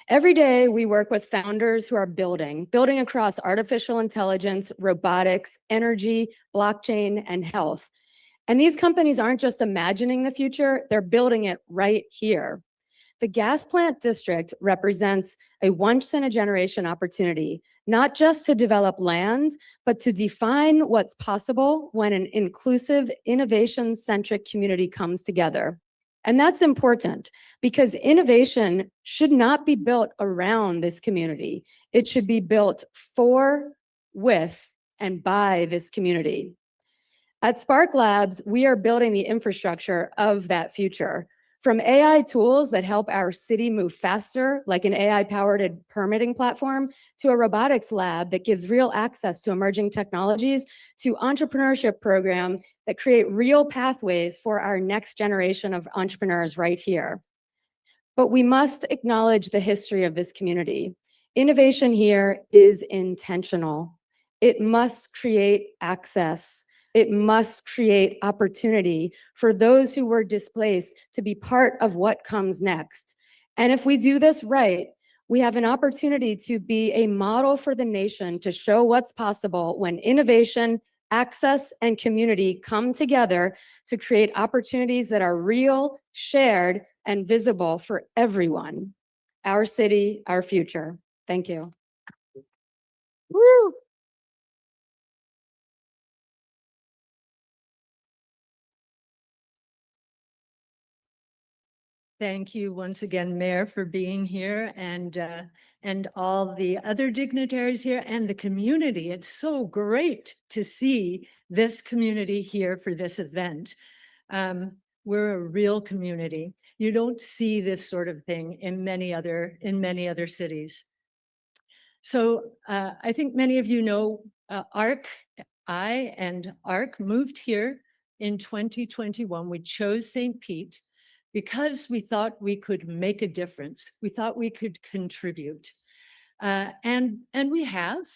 Every day, we work with founders who are building across artificial intelligence, robotics, energy, blockchain, and health. And these companies aren't just imagining the future, they're building it right here. The gas plant district represents a once-in-a-generation opportunity, not just to develop land, but to define what's possible when an inclusive, innovation-centric community comes together. And that's important because innovation should not be built around this community. It should be built for, with, and by this community. At Spark Labs, we are building the infrastructure of that future. From AI tools that help our city move faster, like an AI-powered permitting platform, to a robotics lab that gives real access to emerging technologies, to entrepreneurship programs that create real pathways for our next generation of entrepreneurs right here. But we must acknowledge the history of this community. Innovation here is intentional. It must create access. It must create opportunity for those who were displaced to be part of what comes next. And if we do this right, we have an opportunity to be a model for the nation to show what's possible when innovation, access, and community come together to create opportunities that are real, shared, and visible for everyone. Our city, our future. Thank you. Woo! Thank you once again, Mayor, for being here and all the other dignitaries here and the community. It's so great to see this community here for this event. We're a real community. You don't see this sort of thing in many other cities. So I think many of you know I and ARC moved here in 2021. We chose St. Pete because we thought we could make a difference. We thought we could contribute. And we have.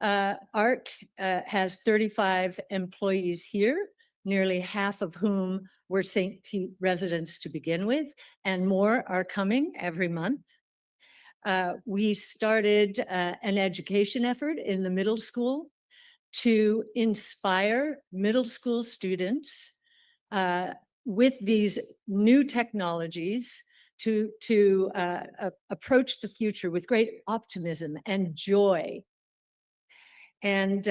ARC has 35 employees here, nearly half of whom were St. Pete residents to begin with, and more are coming every month. We started an education effort in the middle school to inspire middle school students with these new technologies to approach the future with great optimism and joy. And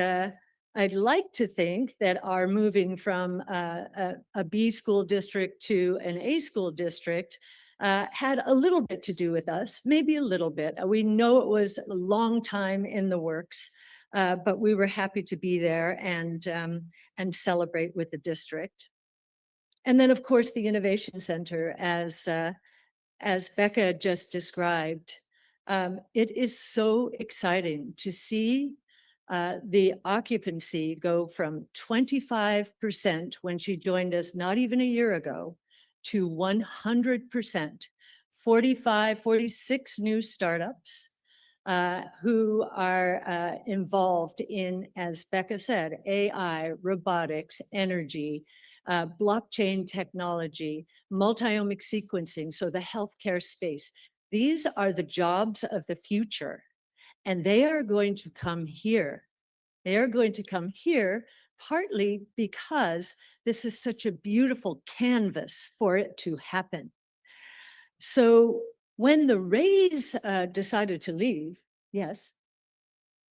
I'd like to think that our moving from a B school district to an A school district had a little bit to do with us, maybe a little bit. We know it was a long time in the works, but we were happy to be there and celebrate with the district. And then, of course, the Innovation Center, as Becca just described. It is so exciting to see the occupancy go from 25% when she joined us not even a year ago to 100%, 46 new startups who are involved in, as Becca said, AI, robotics, energy, blockchain technology, multiomic sequencing, so the healthcare space. These are the jobs of the future, and they are going to come here. They are going to come here partly because this is such a beautiful canvas for it to happen. So when the Rays decided to leave, yes.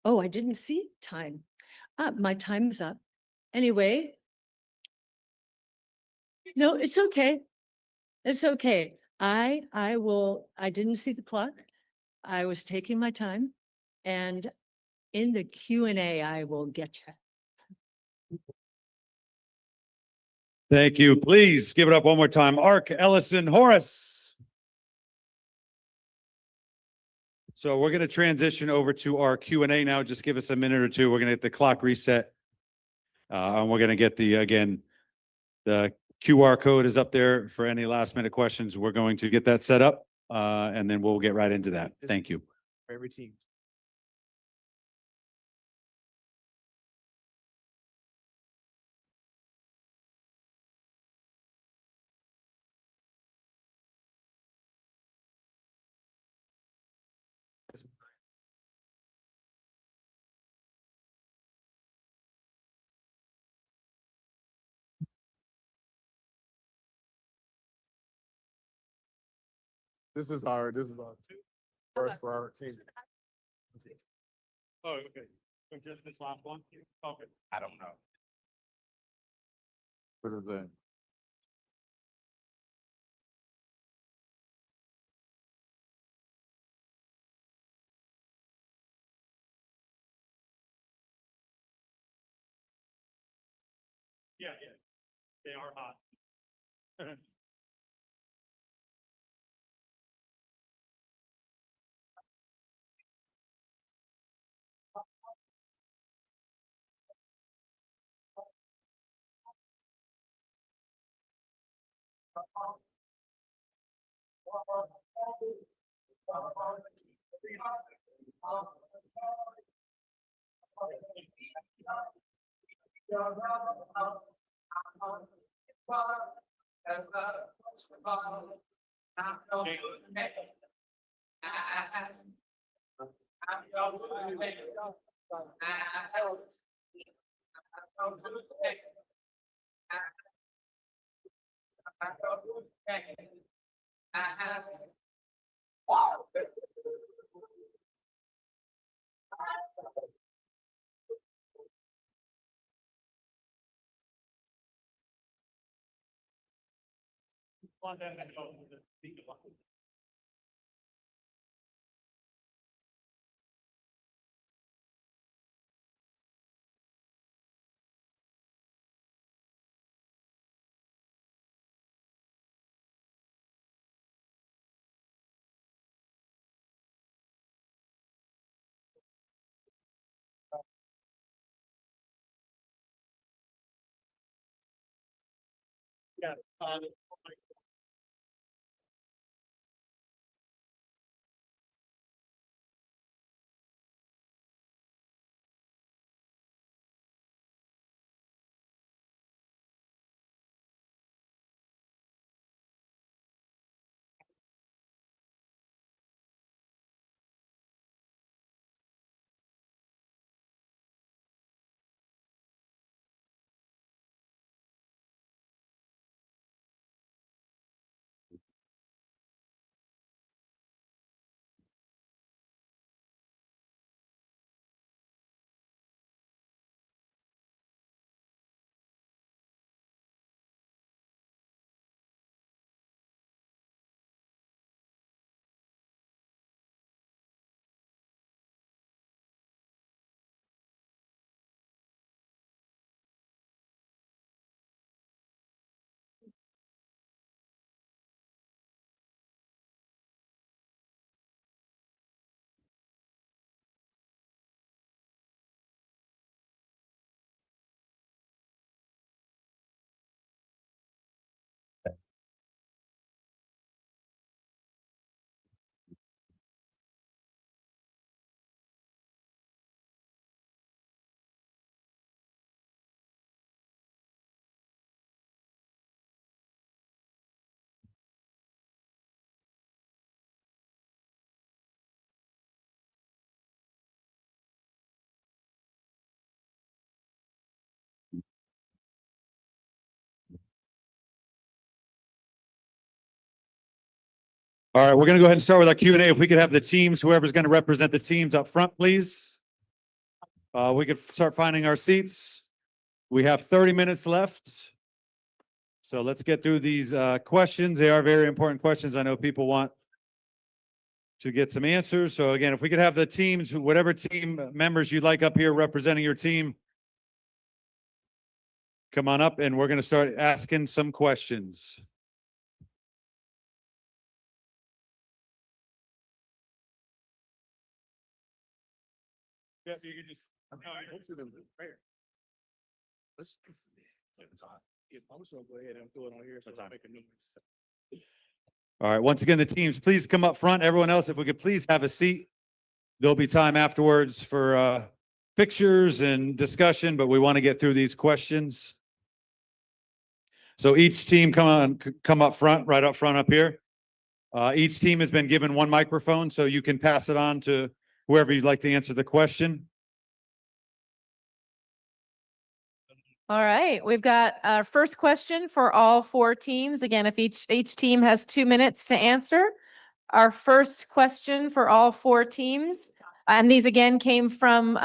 Oh, I didn't see time. My time's up. Anyway, no, it's okay. It's okay. I didn't see the clock. I was taking my time, and in the Q&A, I will get you. Thank you. Please give it up one more time. ARC Ellison Horace. So we're going to transition over to our Q&A now. Just give us a minute or two. We're going to get the clock reset. And we're going to get the QR code is up there for any last minute questions. We're going to get that set up and then we'll get right into that. Thank you. Every team. This is our first for our team. Oh, okay. So just this last one? Okay. I don't know. What is that? Yeah, yeah. They are hot. All right, we're going to go ahead and start with our Q&A. If we could have the teams, whoever's going to represent the teams up front, please. We could start finding our seats. We have 30 minutes left. So let's get through these questions. They are very important questions. I know people want to get some answers. So again, if we could have the teams, whatever team members you'd like up here representing your team, come on up and we're going to start asking some questions. Yeah, you can just. All right, once again, the teams, please come up front. Everyone else, if we could please have a seat. There'll be time afterwards for pictures and discussion, but we want to get through these questions. So each team come up front, right up front up here. Each team has been given one microphone, so you can pass it on to whoever you'd like to answer the question. All right, we've got our first question for all four teams. Again, if each team has 2 minutes to answer. Our first question for all four teams, and these again came from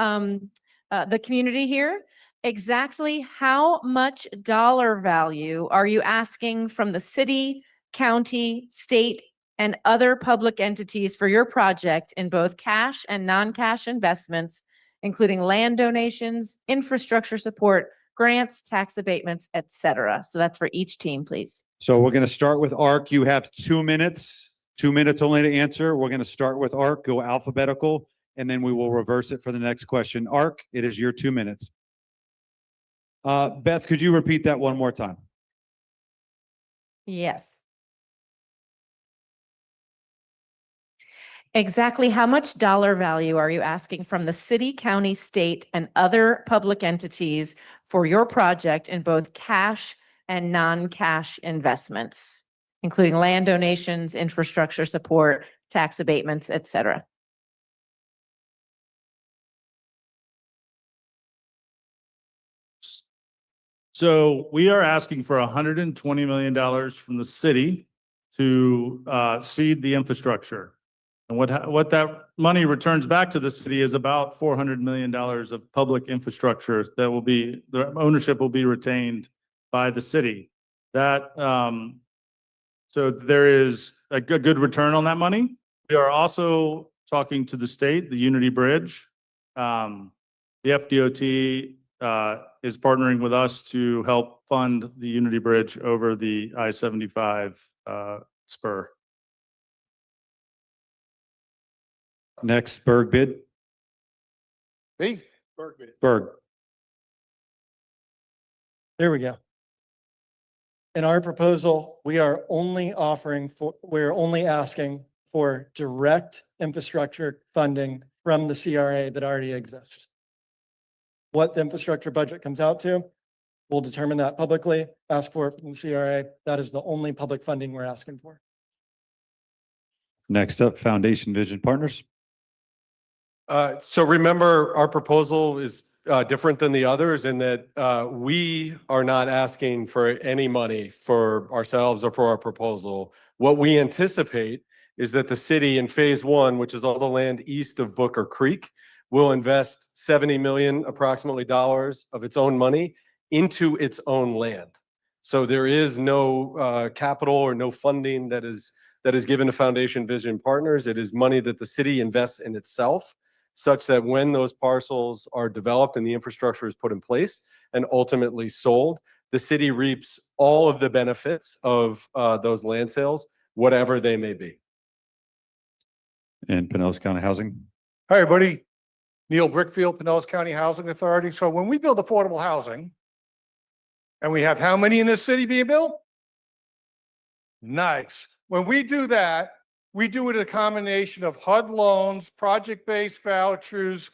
the community here. Exactly how much dollar value are you asking from the city, county, state, and other public entities for your project in both cash and non-cash investments, including land donations, infrastructure support, grants, tax abatements, etc.? So that's for each team, please. So we're going to start with ARC. You have 2 minutes, 2 minutes only to answer. We're going to start with ARC, go alphabetical, and then we will reverse it for the next question. ARC, it is your 2 minutes. Beth, could you repeat that one more time? Yes. Exactly how much dollar value are you asking from the city, county, state, and other public entities for your project in both cash and non-cash investments, including land donations, infrastructure support, tax abatements, et cetera? So we are asking for $120 million from the city to seed the infrastructure. And what that money returns back to the city is about $400 million of public infrastructure that will be, the ownership will be retained by the city. That, so there is a good return on that money. We are also talking to the state, the Unity Bridge. The FDOT is partnering with us to help fund the Unity Bridge over the I-75 spur. Next, Berg bid. Me? Berg. There we go. In our proposal, we are only asking for direct infrastructure funding from the CRA that already exists. What the infrastructure budget comes out to, we'll determine that publicly, ask for it from the CRA. That is the only public funding we're asking for. Next up, Foundation Vision Partners. So remember, our proposal is different than the others in that we are not asking for any money for ourselves or for our proposal. What we anticipate is that the city in phase one, which is all the land east of Booker Creek, will invest $70 million approximately of its own money into its own land. So there is no capital or no funding that is given to Foundation Vision Partners. It is money that the city invests in itself, such that when those parcels are developed and the infrastructure is put in place and ultimately sold, the city reaps all of the benefits of those land sales, whatever they may be. And Pinellas County Housing. Hi, everybody. Neil Brickfield, Pinellas County Housing Authority. So when we build affordable housing, and we have how many in this city being built? Nice. When we do that, we do it a combination of HUD loans, project-based vouchers.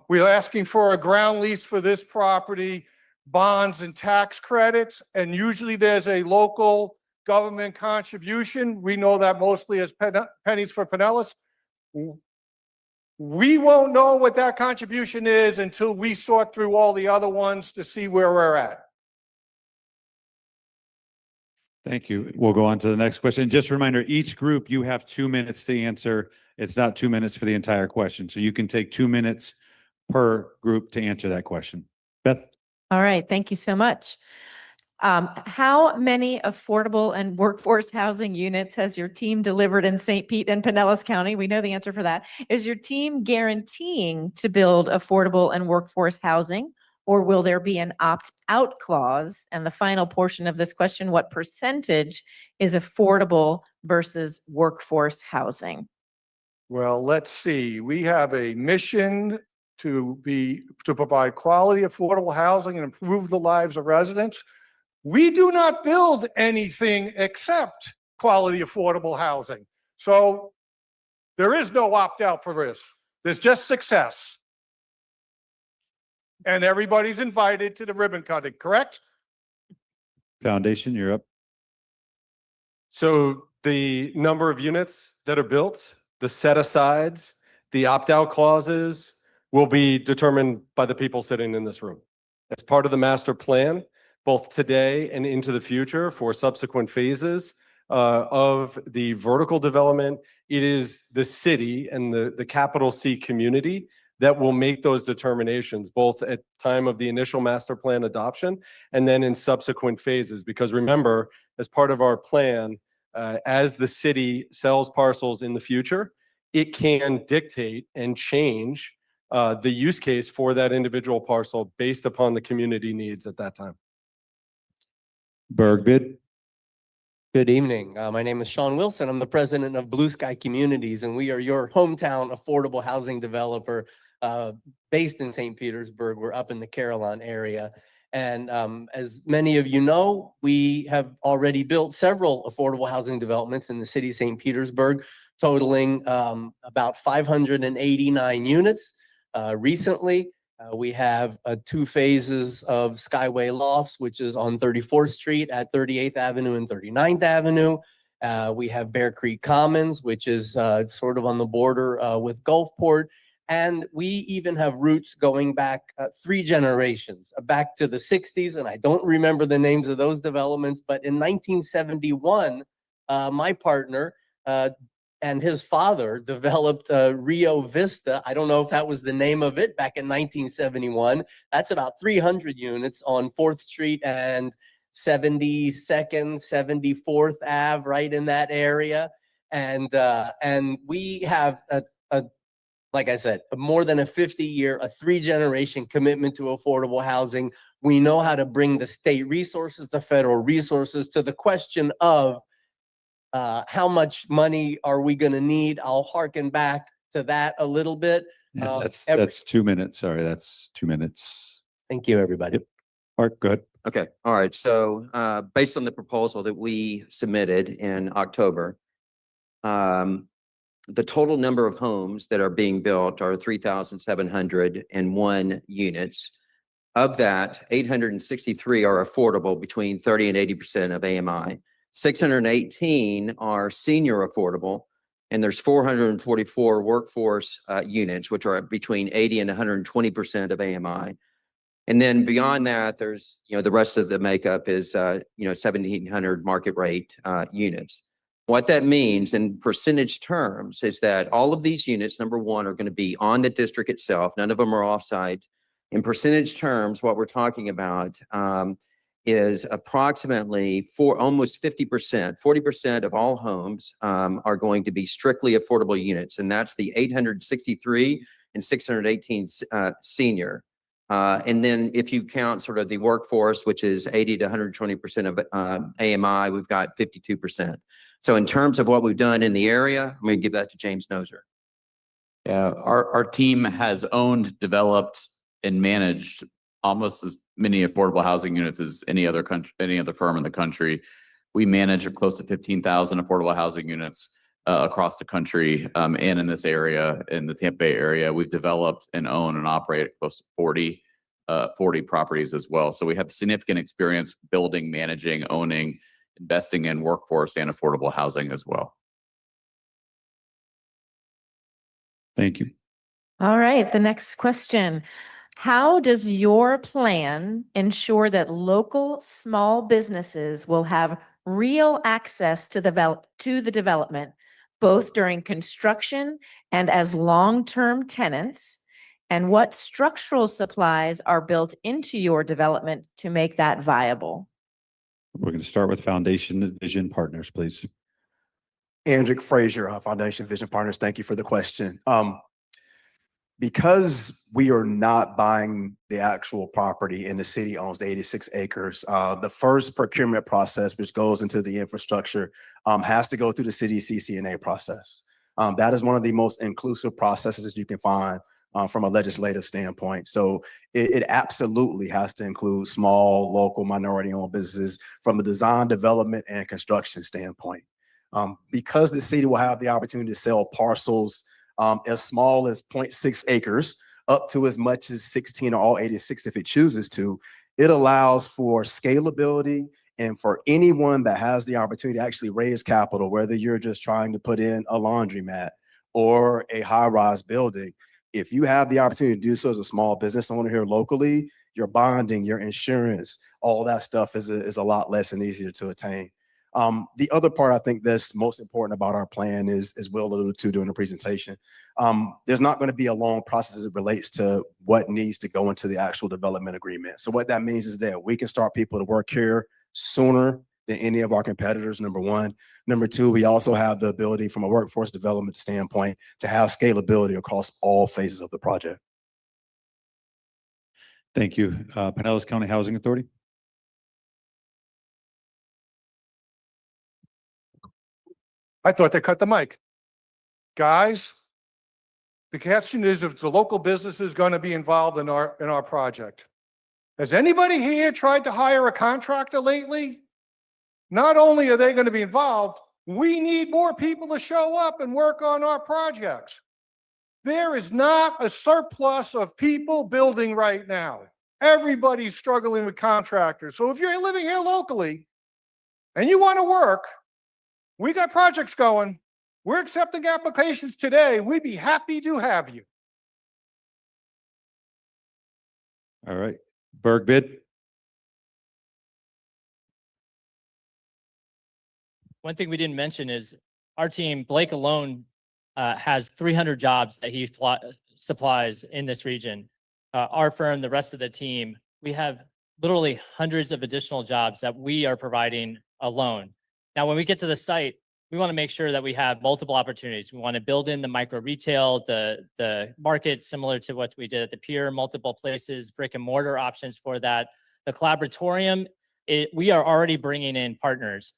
We're asking for a ground lease for this property, bonds and tax credits, and usually there's a local government contribution. We know that mostly as pennies for Pinellas. We won't know what that contribution is until we sort through all the other ones to see where we're at. Thank you. We'll go on to the next question. Just a reminder, each group, you have 2 minutes to answer. It's not 2 minutes for the entire question. So you can take 2 minutes per group to answer that question. Beth? All right, thank you so much. How many affordable and workforce housing units has your team delivered in St. Pete and Pinellas County? We know the answer for that. Is your team guaranteeing to build affordable and workforce housing, or will there be an opt-out clause? And the final portion of this question, what percentage is affordable versus workforce housing? Well, let's see. We have a mission to provide quality, affordable housing and improve the lives of residents. We do not build anything except quality, affordable housing. So there is no opt-out for this. There's just success. And everybody's invited to the ribbon cutting, correct? Foundation, you're up. So the number of units that are built, the set-asides, the opt-out clauses will be determined by the people sitting in this room. As part of the master plan, both today and into the future for subsequent phases of the vertical development, it is the city and the capital C community that will make those determinations, both at time of the initial master plan adoption and then in subsequent phases. Because remember, as part of our plan, as the city sells parcels in the future, it can dictate and change the use case for that individual parcel based upon the community needs at that time. Berg bid. Good evening. My name is Sean Wilson. I'm the president of Blue Sky Communities, and we are your hometown affordable housing developer based in St. Petersburg. We're up in the Carillon area. And as many of you know, we have already built several affordable housing developments in the city of St. Petersburg totaling about 589 units. Recently, we have 2 phases of Skyway Lofts, which is on 34th Street at 38th Avenue and 39th Avenue. We have Bear Creek Commons, which is sort of on the border with Gulfport. And we even have roots going back 3 generations, back to the 60s. And I don't remember the names of those developments, but in 1971, my partner and his father developed Rio Vista. I don't know if that was the name of it back in 1971. That's about 300 units on 4th Street and 72nd, 74th Ave, right in that area. And we have like I said, more than a 50-year, a 3-generation commitment to affordable housing. We know how to bring the state resources, the federal resources to the question of how much money are we going to need? I'll harken back to that a little bit. That's 2 minutes. Sorry, that's 2 minutes. Thank you, everybody. Mark, go ahead. Okay, all right. So based on the proposal that we submitted in October, the total number of homes that are being built are 3,701 units. Of that, 863 are affordable between 30 and 80% of AMI. 618 are senior affordable, and there's 444 workforce units, which are between 80 and 120% of AMI. And then beyond that, there's, the rest of the makeup is, 1,700 market rate units. What that means in percentage terms is that all of these units, number one, are going to be on the district itself. None of them are offsite. In percentage terms, what we're talking about is approximately almost 50%, 40% of all homes are going to be strictly affordable units. And that's the 863 and 618 senior. And then if you count sort of the workforce, which is 80 to 120% of AMI, we've got 52%. So in terms of what we've done in the area, I'm going to give that to James Noser. Yeah, our team has owned, developed, and managed almost as many affordable housing units as any other firm in the country. We manage close to 15,000 affordable housing units across the country and in this area, in the Tampa Bay area. We've developed and own and operate close to 40 properties as well. So we have significant experience building, managing, owning, investing in workforce and affordable housing as well. Thank you. All right, the next question. How does your plan ensure that local small businesses will have real access to the development, both during construction and as long-term tenants? And what structural supplies are built into your development to make that viable? We're going to start with Foundation Vision Partners, please. Andrick Frazier, Foundation Vision Partners. Thank you for the question. Because we are not buying the actual property and the city owns the 86 acres, the first procurement process, which goes into the infrastructure, has to go through the city CCNA process. That is one of the most inclusive processes that you can find from a legislative standpoint. So it absolutely has to include small, local, minority-owned businesses from the design, development, and construction standpoint. Because the city will have the opportunity to sell parcels as small as 0.6 acres up to as much as 16 or all 86 if it chooses to, it allows for scalability and for anyone that has the opportunity to actually raise capital, whether you're just trying to put in a laundromat or a high-rise building. If you have the opportunity to do so as a small business owner here locally, your bonding, your insurance, all that stuff is a lot less and easier to attain. The other part I think that's most important about our plan is, as Will alluded to during the presentation, there's not going to be a long process as it relates to what needs to go into the actual development agreement. So what that means is that we can start people to work here sooner than any of our competitors, number one. Number two, we also have the ability from a workforce development standpoint to have scalability across all phases of the project. Thank you. Pinellas County Housing Authority. I thought they cut the mic. Guys, the question is if the local business is going to be involved in our project. Has anybody here tried to hire a contractor lately? Not only are they going to be involved, We need more people to show up and work on our projects. There is not a surplus of people building right now. Everybody's struggling with contractors. So if you're living here locally and you want to work, we got projects going. We're accepting applications today. We'd be happy to have you. All right, Berg bid. One thing we didn't mention is our team, Blake alone, has 300 jobs that he supplies in this region. Our firm, the rest of the team, we have literally hundreds of additional jobs that we are providing alone. Now, when we get to the site, we want to make sure that we have multiple opportunities. We want to build in the micro retail, the market, similar to what we did at the pier, multiple places, brick and mortar options for that. The collaboratorium, we are already bringing in partners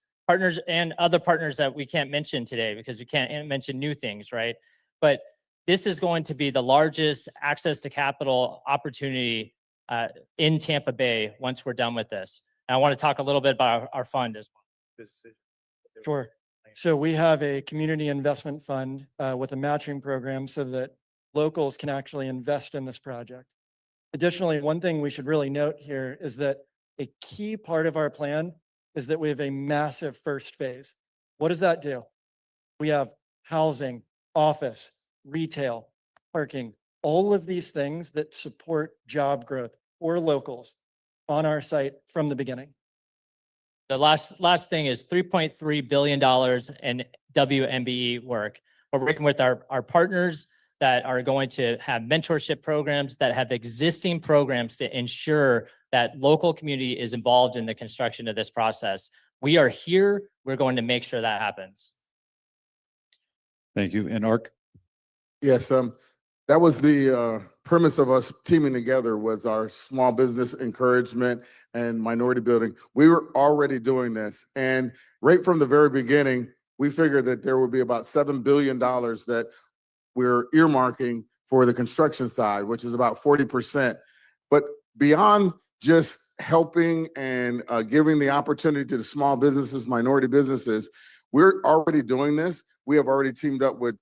and other partners that we can't mention today because we can't mention new things, right? But this is going to be the largest access to capital opportunity in Tampa Bay once we're done with this. And I want to talk a little bit about our fund as well. Sure. So we have a community investment fund with a matching program so that locals can actually invest in this project. Additionally, one thing we should really note here is that a key part of our plan is that we have a massive first phase. What does that do? We have housing, office, retail, parking, all of these things that support job growth for locals on our site from the beginning. The last thing is $3.3 billion in WMBE work. We're working with our partners that are going to have mentorship programs, that have existing programs to ensure that local community is involved in the construction of this process. We are here. We're going to make sure that happens. Thank you. And Ark? Yes, that was the premise of us teaming together, was our small business encouragement and minority building. We were already doing this, and right from the very beginning, we figured that there would be about $7 billion that we're earmarking for the construction side, which is about 40%. But beyond just helping and giving the opportunity to the small businesses, minority businesses, we're already doing this. We have already teamed up with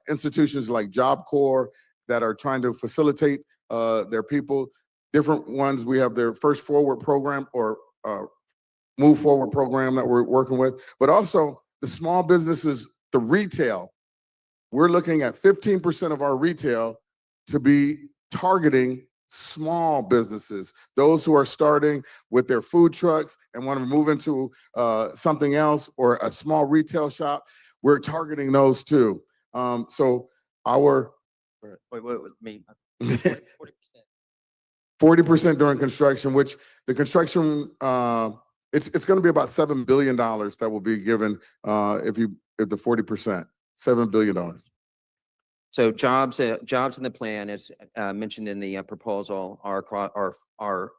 institutions like Job Corps that are trying to facilitate their people. Different ones, we have their First Forward program or Move Forward program that we're working with, but also the small businesses, the retail. We're looking at 15% of our retail to be targeting small businesses, those who are starting with their food trucks and want to move into something else or a small retail shop. We're targeting those too. So our Wait, me. 40% during construction, which the construction, it's going to be about $7 billion that will be given if the 40%, $7 billion. So jobs in the plan, as mentioned in the proposal, are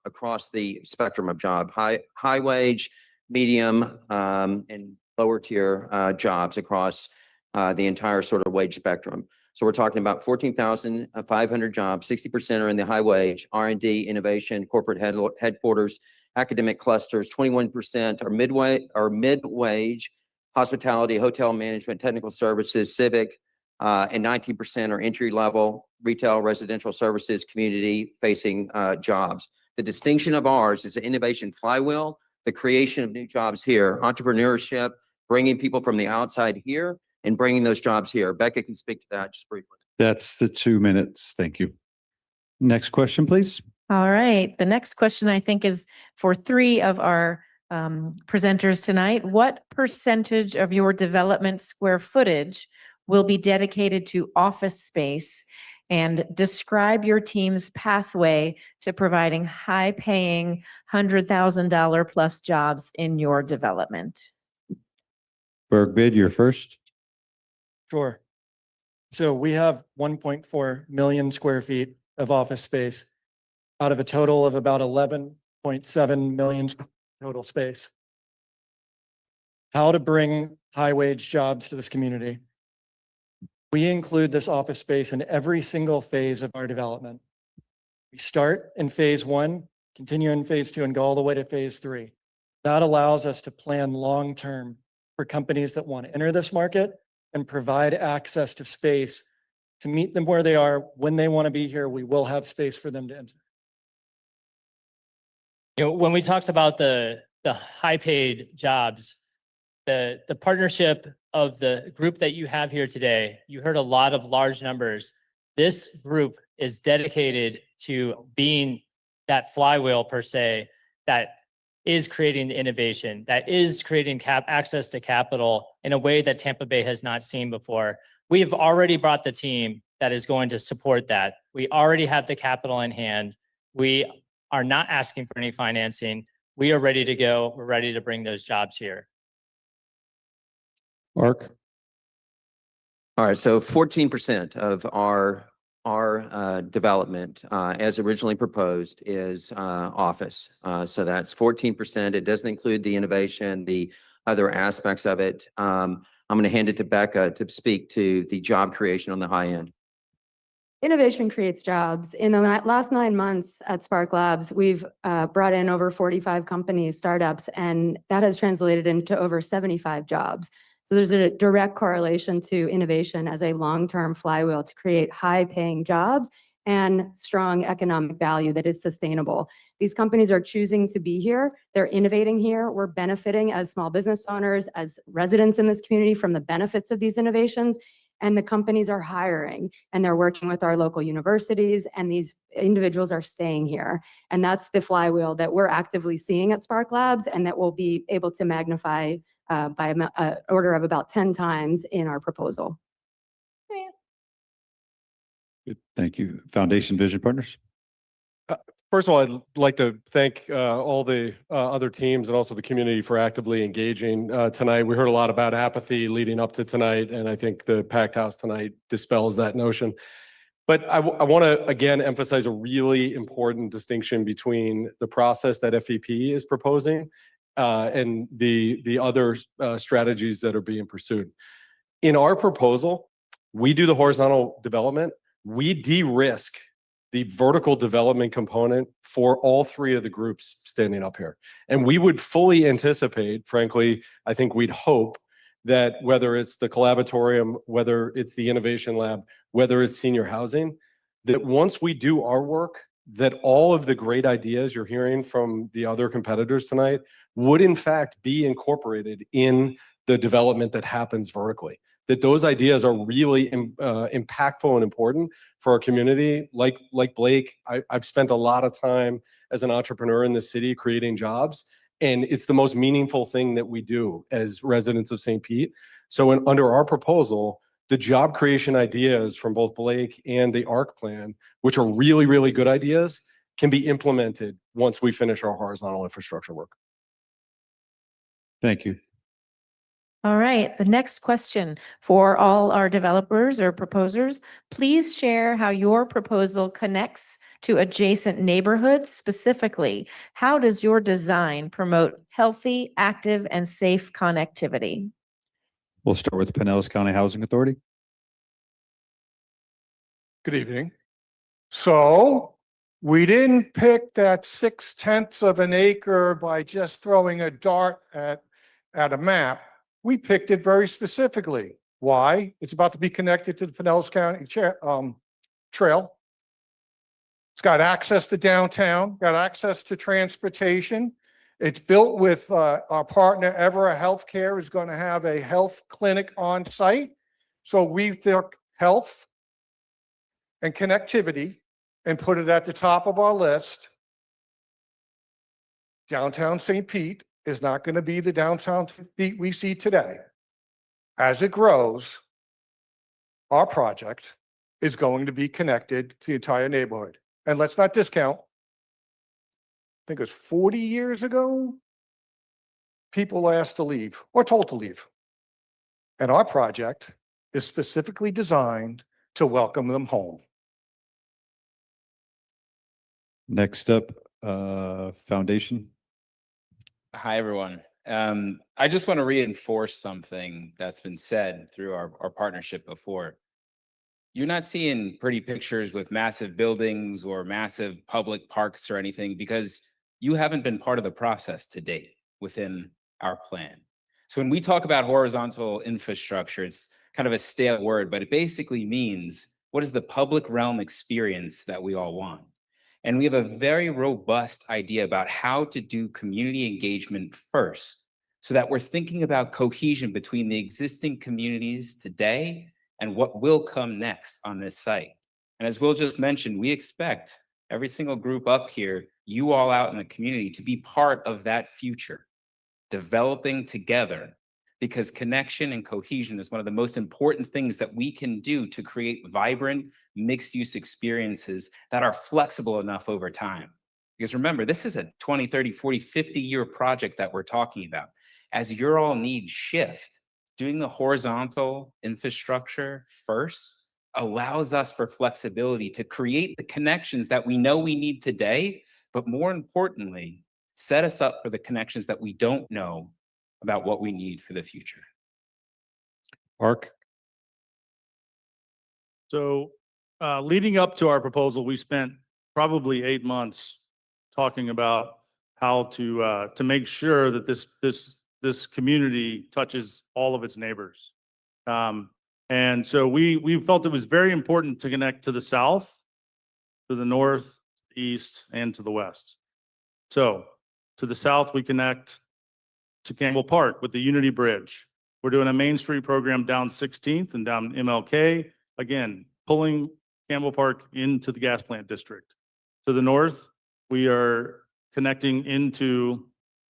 across the spectrum of job, high wage, medium, and lower tier jobs across the entire sort of wage spectrum. So we're talking about 14,500 jobs, 60% are in the high wage, R&D, innovation, corporate headquarters, academic clusters, 21% are mid-wage, hospitality, hotel management, technical services, civic, and 19% are entry-level, retail, residential services, community-facing jobs. The distinction of ours is the innovation flywheel, the creation of new jobs here, entrepreneurship, bringing people from the outside here, and bringing those jobs here. Becca can speak to that just briefly. That's the 2 minutes. Thank you. Next question, please. All right. The next question, I think, is for three of our presenters tonight. What percentage of your development square footage will be dedicated to office space? And describe your team's pathway to providing high-paying $100,000 plus jobs in your development. Berg bid, you're first. Sure. So we have 1.4 million square feet of office space out of a total of about 11.7 million total space. How to bring high wage jobs to this community? We include this office space in every single phase of our development. We start in phase 1, continue in phase 2, and go all the way to phase 3. That allows us to plan long-term for companies that want to enter this market and provide access to space to meet them where they are. When they want to be here, we will have space for them to enter. You know, when we talked about the high paid jobs, the partnership of the group that you have here today, you heard a lot of large numbers. This group is dedicated to being that flywheel per se, that is creating innovation, that is creating access to capital in a way that Tampa Bay has not seen before. We have already brought the team that is going to support that. We already have the capital in hand. We are not asking for any financing. We are ready to go. We're ready to bring those jobs here. Mark? All right, so 14% of our development, as originally proposed, is office. So that's 14%. It doesn't include the innovation, the other aspects of it. I'm going to hand it to Becca to speak to the job creation on the high end. Innovation creates jobs. In the last 9 months at Spark Labs, we've brought in over 45 companies, startups, and that has translated into over 75 jobs. So there's a direct correlation to innovation as a long-term flywheel to create high-paying jobs and strong economic value that is sustainable. These companies are choosing to be here. They're innovating here. We're benefiting as small business owners, as residents in this community from the benefits of these innovations. And the companies are hiring and they're working with our local universities, and these individuals are staying here. And that's the flywheel that we're actively seeing at Spark Labs, and that we'll be able to magnify by an order of about 10 times in our proposal. Good. Thank you. Foundation Vision Partners. First of all, I'd like to thank all the other teams and also the community for actively engaging tonight. We heard a lot about apathy leading up to tonight, and I think the packed house tonight dispels that notion. But I want to again emphasize a really important distinction between the process that FEP is proposing and the other strategies that are being pursued. In our proposal, we do the horizontal development. We de-risk the vertical development component for all three of the groups standing up here. And we would fully anticipate, frankly, I think we'd hope that whether it's the collaboratorium, whether it's the innovation lab, whether it's senior housing, that once we do our work, that all of the great ideas you're hearing from the other competitors tonight would in fact be incorporated in the development that happens vertically. That those ideas are really impactful and important for our community. Like Blake, I've spent a lot of time as an entrepreneur in the city creating jobs, and it's the most meaningful thing that we do as residents of St. Pete. So under our proposal, the job creation ideas from both Blake and the ARC plan, which are really, really good ideas, can be implemented once we finish our horizontal infrastructure work. Thank you. All right, the next question for all our developers or proposers, please share how your proposal connects to adjacent neighborhoods. Specifically, how does your design promote healthy, active, and safe connectivity? We'll start with Pinellas County Housing Authority. Good evening. So we didn't pick that 0.6 of an acre by just throwing a dart at a map. We picked it very specifically. Why? It's about to be connected to the Pinellas County Trail. It's got access to downtown, got access to transportation. It's built with our partner, Evera Healthcare, is going to have a health clinic on site. So we took health and connectivity and put it at the top of our list. Downtown St. Pete is not going to be the downtown St. Pete we see today. As it grows, our project is going to be connected to the entire neighborhood. And let's not discount, I think it was 40 years ago, people were asked to leave or told to leave. And our project is specifically designed to welcome them home. Next up, Foundation. Hi, everyone. I just want to reinforce something that's been said through our partnership before. You're not seeing pretty pictures with massive buildings or massive public parks or anything because you haven't been part of the process to date within our plan. So when we talk about horizontal infrastructure, it's kind of a stale word, but it basically means what is the public realm experience that we all want? And we have a very robust idea about how to do community engagement first, so that we're thinking about cohesion between the existing communities today and what will come next on this site. And as Will just mentioned, we expect every single group up here, you all out in the community, to be part of that future, developing together, because connection and cohesion is one of the most important things that we can do to create vibrant mixed-use experiences that are flexible enough over time. Because remember, this is a 20, 30, 40, 50-year project that we're talking about. As your all needs shift, doing the horizontal infrastructure first allows us for flexibility to create the connections that we know we need today, but more importantly, set us up for the connections that we don't know about what we need for the future. Mark? So leading up to our proposal, we spent probably 8 months talking about how to make sure that this community touches all of its neighbors. And so we felt it was very important to connect to the south, to the north, east, and to the west. So to the south, we connect to Campbell Park with the Unity Bridge. We're doing a Main Street program down 16th and down MLK, again, pulling Campbell Park into the gas plant district. To the north, we are connecting into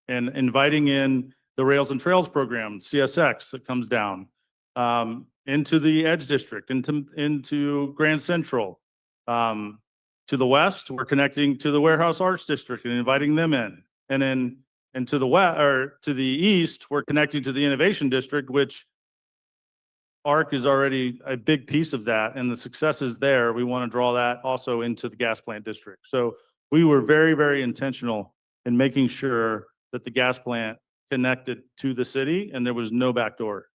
and inviting in the Rails and Trails program, CSX, that comes down into the Edge District, into Grand Central. To the west, we're connecting to the Warehouse Arts District and inviting them in. And then and to the west, or to the east, we're connecting to the Innovation District, which ARC is already a big piece of that, and the success is there. We want to draw that also into the gas plant district. So we were very, very intentional in making sure that the gas plant connected to the city and there was no backdoor.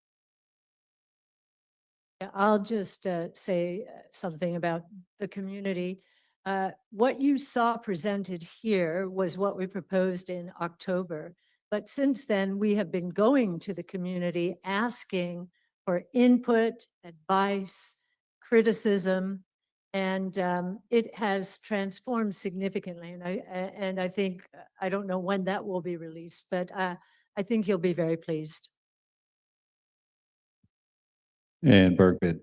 Yeah, I'll just say something about the community. What you saw presented here was what we proposed in October. But since then, we have been going to the community asking for input, advice, criticism, and it has transformed significantly. And I think, I don't know when that will be released, but I think you'll be very pleased. And Bergman.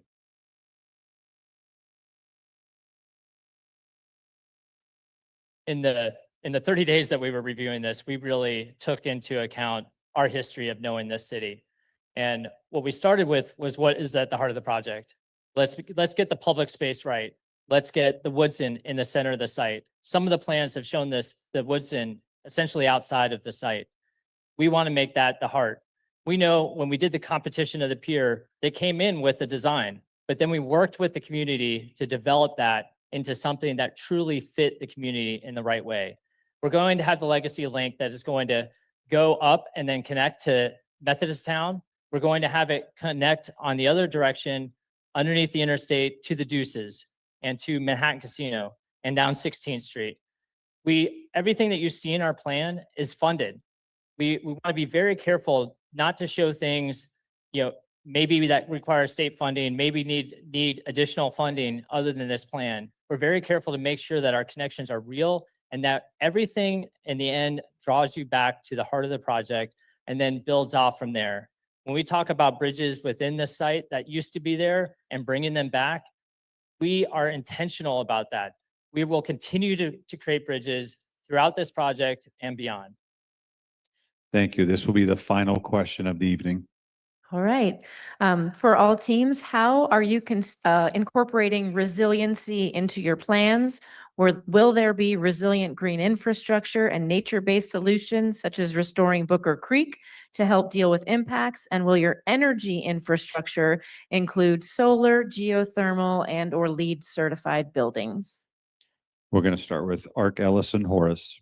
In the 30 days that we were reviewing this, we really took into account our history of knowing this city. And what we started with was what is at the heart of the project. Let's get the public space right. Let's get the Woodson in the center of the site. Some of the plans have shown this, the Woodson essentially outside of the site. We want to make that the heart. We know when we did the competition of the pier, they came in with the design, but then we worked with the community to develop that into something that truly fit the community in the right way. We're going to have the Legacy Link that is going to go up and then connect to Methodist Town. We're going to have it connect on the other direction underneath the interstate to the Deuces and to Manhattan Casino and down 16th Street. Everything that you see in our plan is funded. We want to be very careful not to show things, maybe that requires state funding, maybe need additional funding other than this plan. We're very careful to make sure that our connections are real and that everything in the end draws you back to the heart of the project and then builds off from there. When we talk about bridges within the site that used to be there and bringing them back, we are intentional about that. We will continue to create bridges throughout this project and beyond. Thank you. This will be the final question of the evening. All right. For all teams, how are you incorporating resiliency into your plans? Or will there be resilient green infrastructure and nature-based solutions such as restoring Booker Creek to help deal with impacts? And will your energy infrastructure include solar, geothermal, and or LEED certified buildings? We're going to start with Ark Ellison Horace.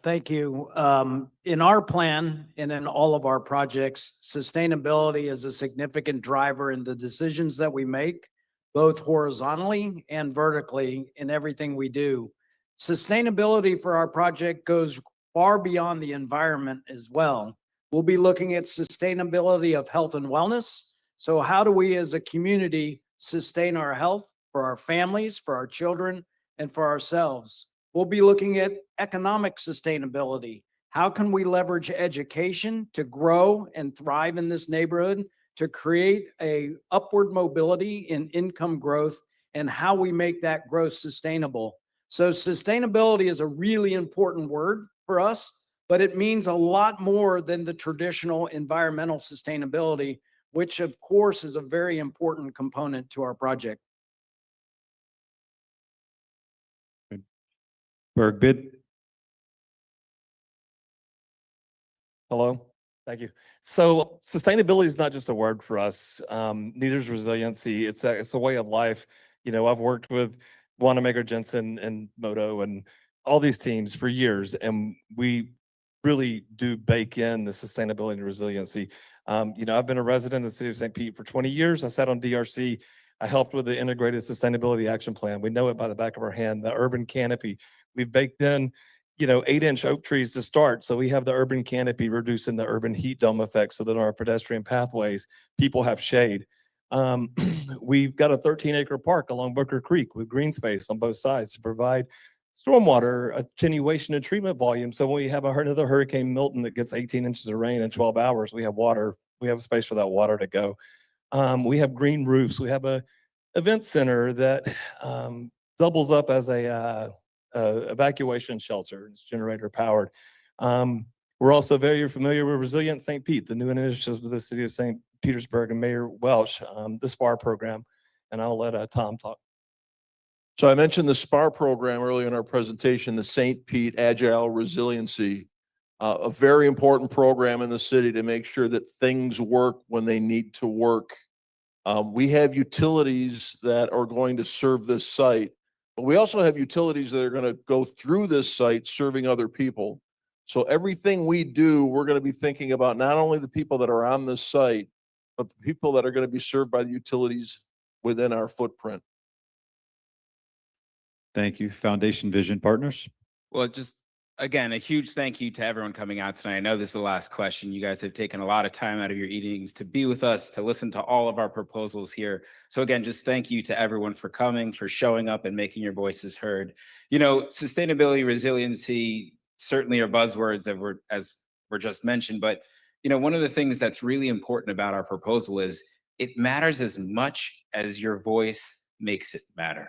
Thank you. In our plan and in all of our projects, sustainability is a significant driver in the decisions that we make, both horizontally and vertically in everything we do. Sustainability for our project goes far beyond the environment as well. We'll be looking at sustainability of health and wellness. So how do we as a community sustain our health for our families, for our children, and for ourselves? We'll be looking at economic sustainability. How can we leverage education to grow and thrive in this neighborhood, to create a upward mobility in income growth, and how we make that growth sustainable? So sustainability is a really important word for us, but it means a lot more than the traditional environmental sustainability, which of course is a very important component to our project. Berg bid. Hello, thank you. So sustainability is not just a word for us. Neither is resiliency. It's a way of life. You know, I've worked with Wanamaker, Jensen, and Moto, and all these teams for years, and we really do bake in the sustainability and resiliency. You know, I've been a resident of the city of St. Pete for 20 years. I sat on DRC. I helped with the integrated sustainability action plan. We know it by the back of our hand. The urban canopy. We've baked in, you know, 8-inch oak trees to start. So we have the urban canopy reducing the urban heat dome effect so that our pedestrian pathways, people have shade. We've got a 13-acre park along Booker Creek with green space on both sides to provide stormwater attenuation and treatment volume. So when we have another Hurricane Milton that gets 18 inches of rain in 12 hours, we have water. We have a space for that water to go. We have green roofs. We have a event center that doubles up as a evacuation shelter. It's generator powered. We're also very familiar with Resilient St. Pete, the new initiatives with the city of St. Petersburg and Mayor Welch, the SPAR program. And I'll let Tom talk. So I mentioned the SPAR program earlier in our presentation, the St. Pete Agile Resiliency, a very important program in the city to make sure that things work when they need to work. We have utilities that are going to serve this site, but we also have utilities that are going to go through this site serving other people. So everything we do, we're going to be thinking about not only the people that are on this site, but the people that are going to be served by the utilities within our footprint. Thank you. Foundation Vision Partners. Well, just again, a huge thank you to everyone coming out tonight. I know this is the last question. You guys have taken a lot of time out of your evenings to be with us, to listen to all of our proposals here. So again, just thank you to everyone for coming, for showing up and making your voices heard. You know, sustainability, resiliency certainly are buzzwords that as were just mentioned. But, you know, one of the things that's really important about our proposal is it matters as much as your voice makes it matter.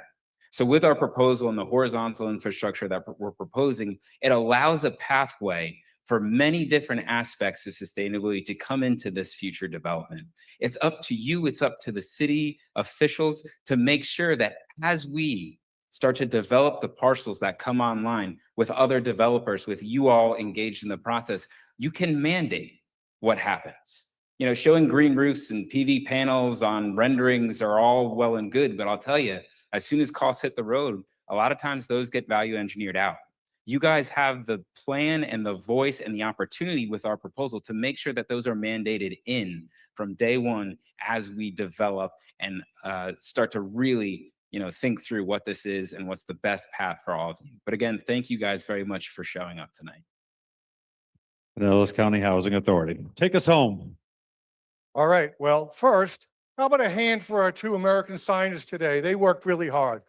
So with our proposal and the horizontal infrastructure that we're proposing, it allows a pathway for many different aspects of sustainability to come into this future development. It's up to you, it's up to the city officials to make sure that as we start to develop the parcels that come online with other developers, with you all engaged in the process, you can mandate what happens. You know, showing green roofs and PV panels on renderings are all well and good, but I'll tell you, as soon as costs hit the road, a lot of times those get value engineered out. You guys have the plan and the voice and the opportunity with our proposal to make sure that those are mandated in from day one as we develop and start to really, you know, think through what this is and what's the best path for all of you. But again, thank you guys very much for showing up tonight. Pinellas County Housing Authority. Take us home. All right, well, first, how about a hand for our two American scientists today? They worked really hard.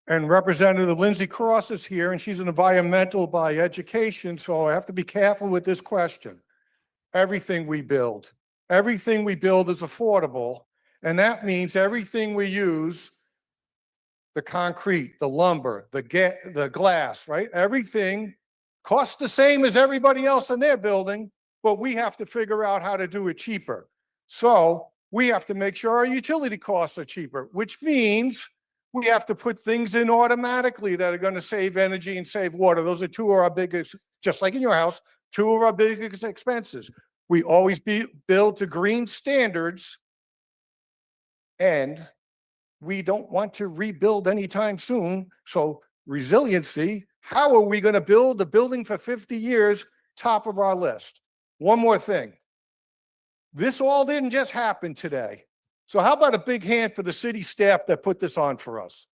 And Representative Lindsay Cross is here, and she's an environmental by education, so I have to be careful with this question. Everything we build is affordable, and that means everything we use, the concrete, the lumber, the glass, right? Everything costs the same as everybody else in their building, but we have to figure out how to do it cheaper. So we have to make sure our utility costs are cheaper, which means we have to put things in automatically that are going to save energy and save water. Those are two of our biggest, just like in your house, two of our biggest expenses. We always build to green standards, and we don't want to rebuild anytime soon. So resiliency, how are we going to build a building for 50 years? Top of our list. One more thing. This all didn't just happen today. So how about a big hand for the city staff that put this on for us?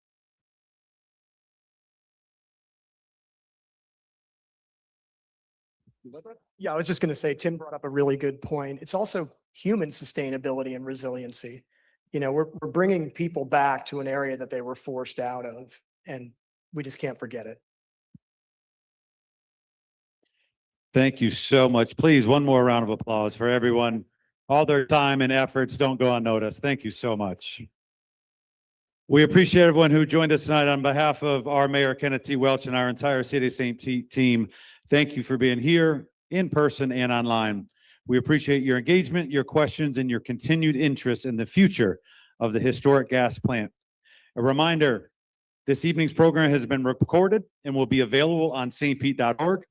Yeah, I was just going to say, Tim brought up a really good point. It's also human sustainability and resiliency. You know, we're bringing people back to an area that they were forced out of, and we just can't forget it. Thank you so much. Please, one more round of applause for everyone. All their time and efforts don't go unnoticed. Thank you so much. We appreciate everyone who joined us tonight. On behalf of our Mayor Kenneth T. Welch and our entire City of St. Pete team, thank you for being here in person and online. We appreciate your engagement, your questions, and your continued interest in the future of the historic gas plant. A reminder, this evening's program has been recorded and will be available on stpete.org.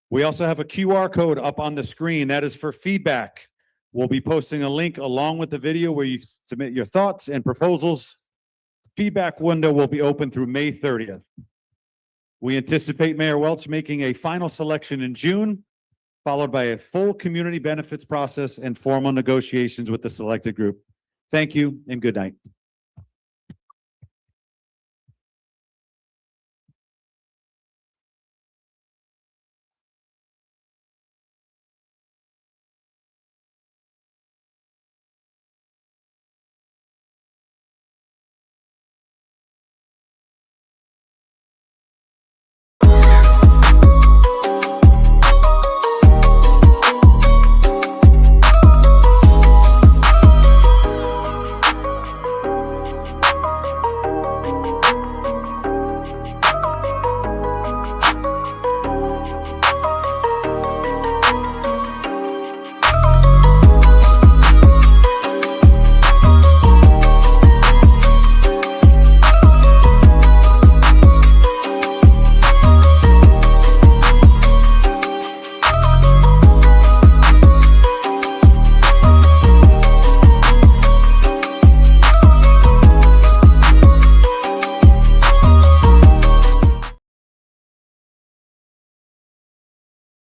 We also have a QR code up on the screen. That is for feedback. We'll be posting a link along with the video where you submit your thoughts and proposals. Feedback window will be open through May 30th. We anticipate Mayor Welch making a final selection in June, followed by a full community benefits process and formal negotiations with the selected group. Thank you and good night.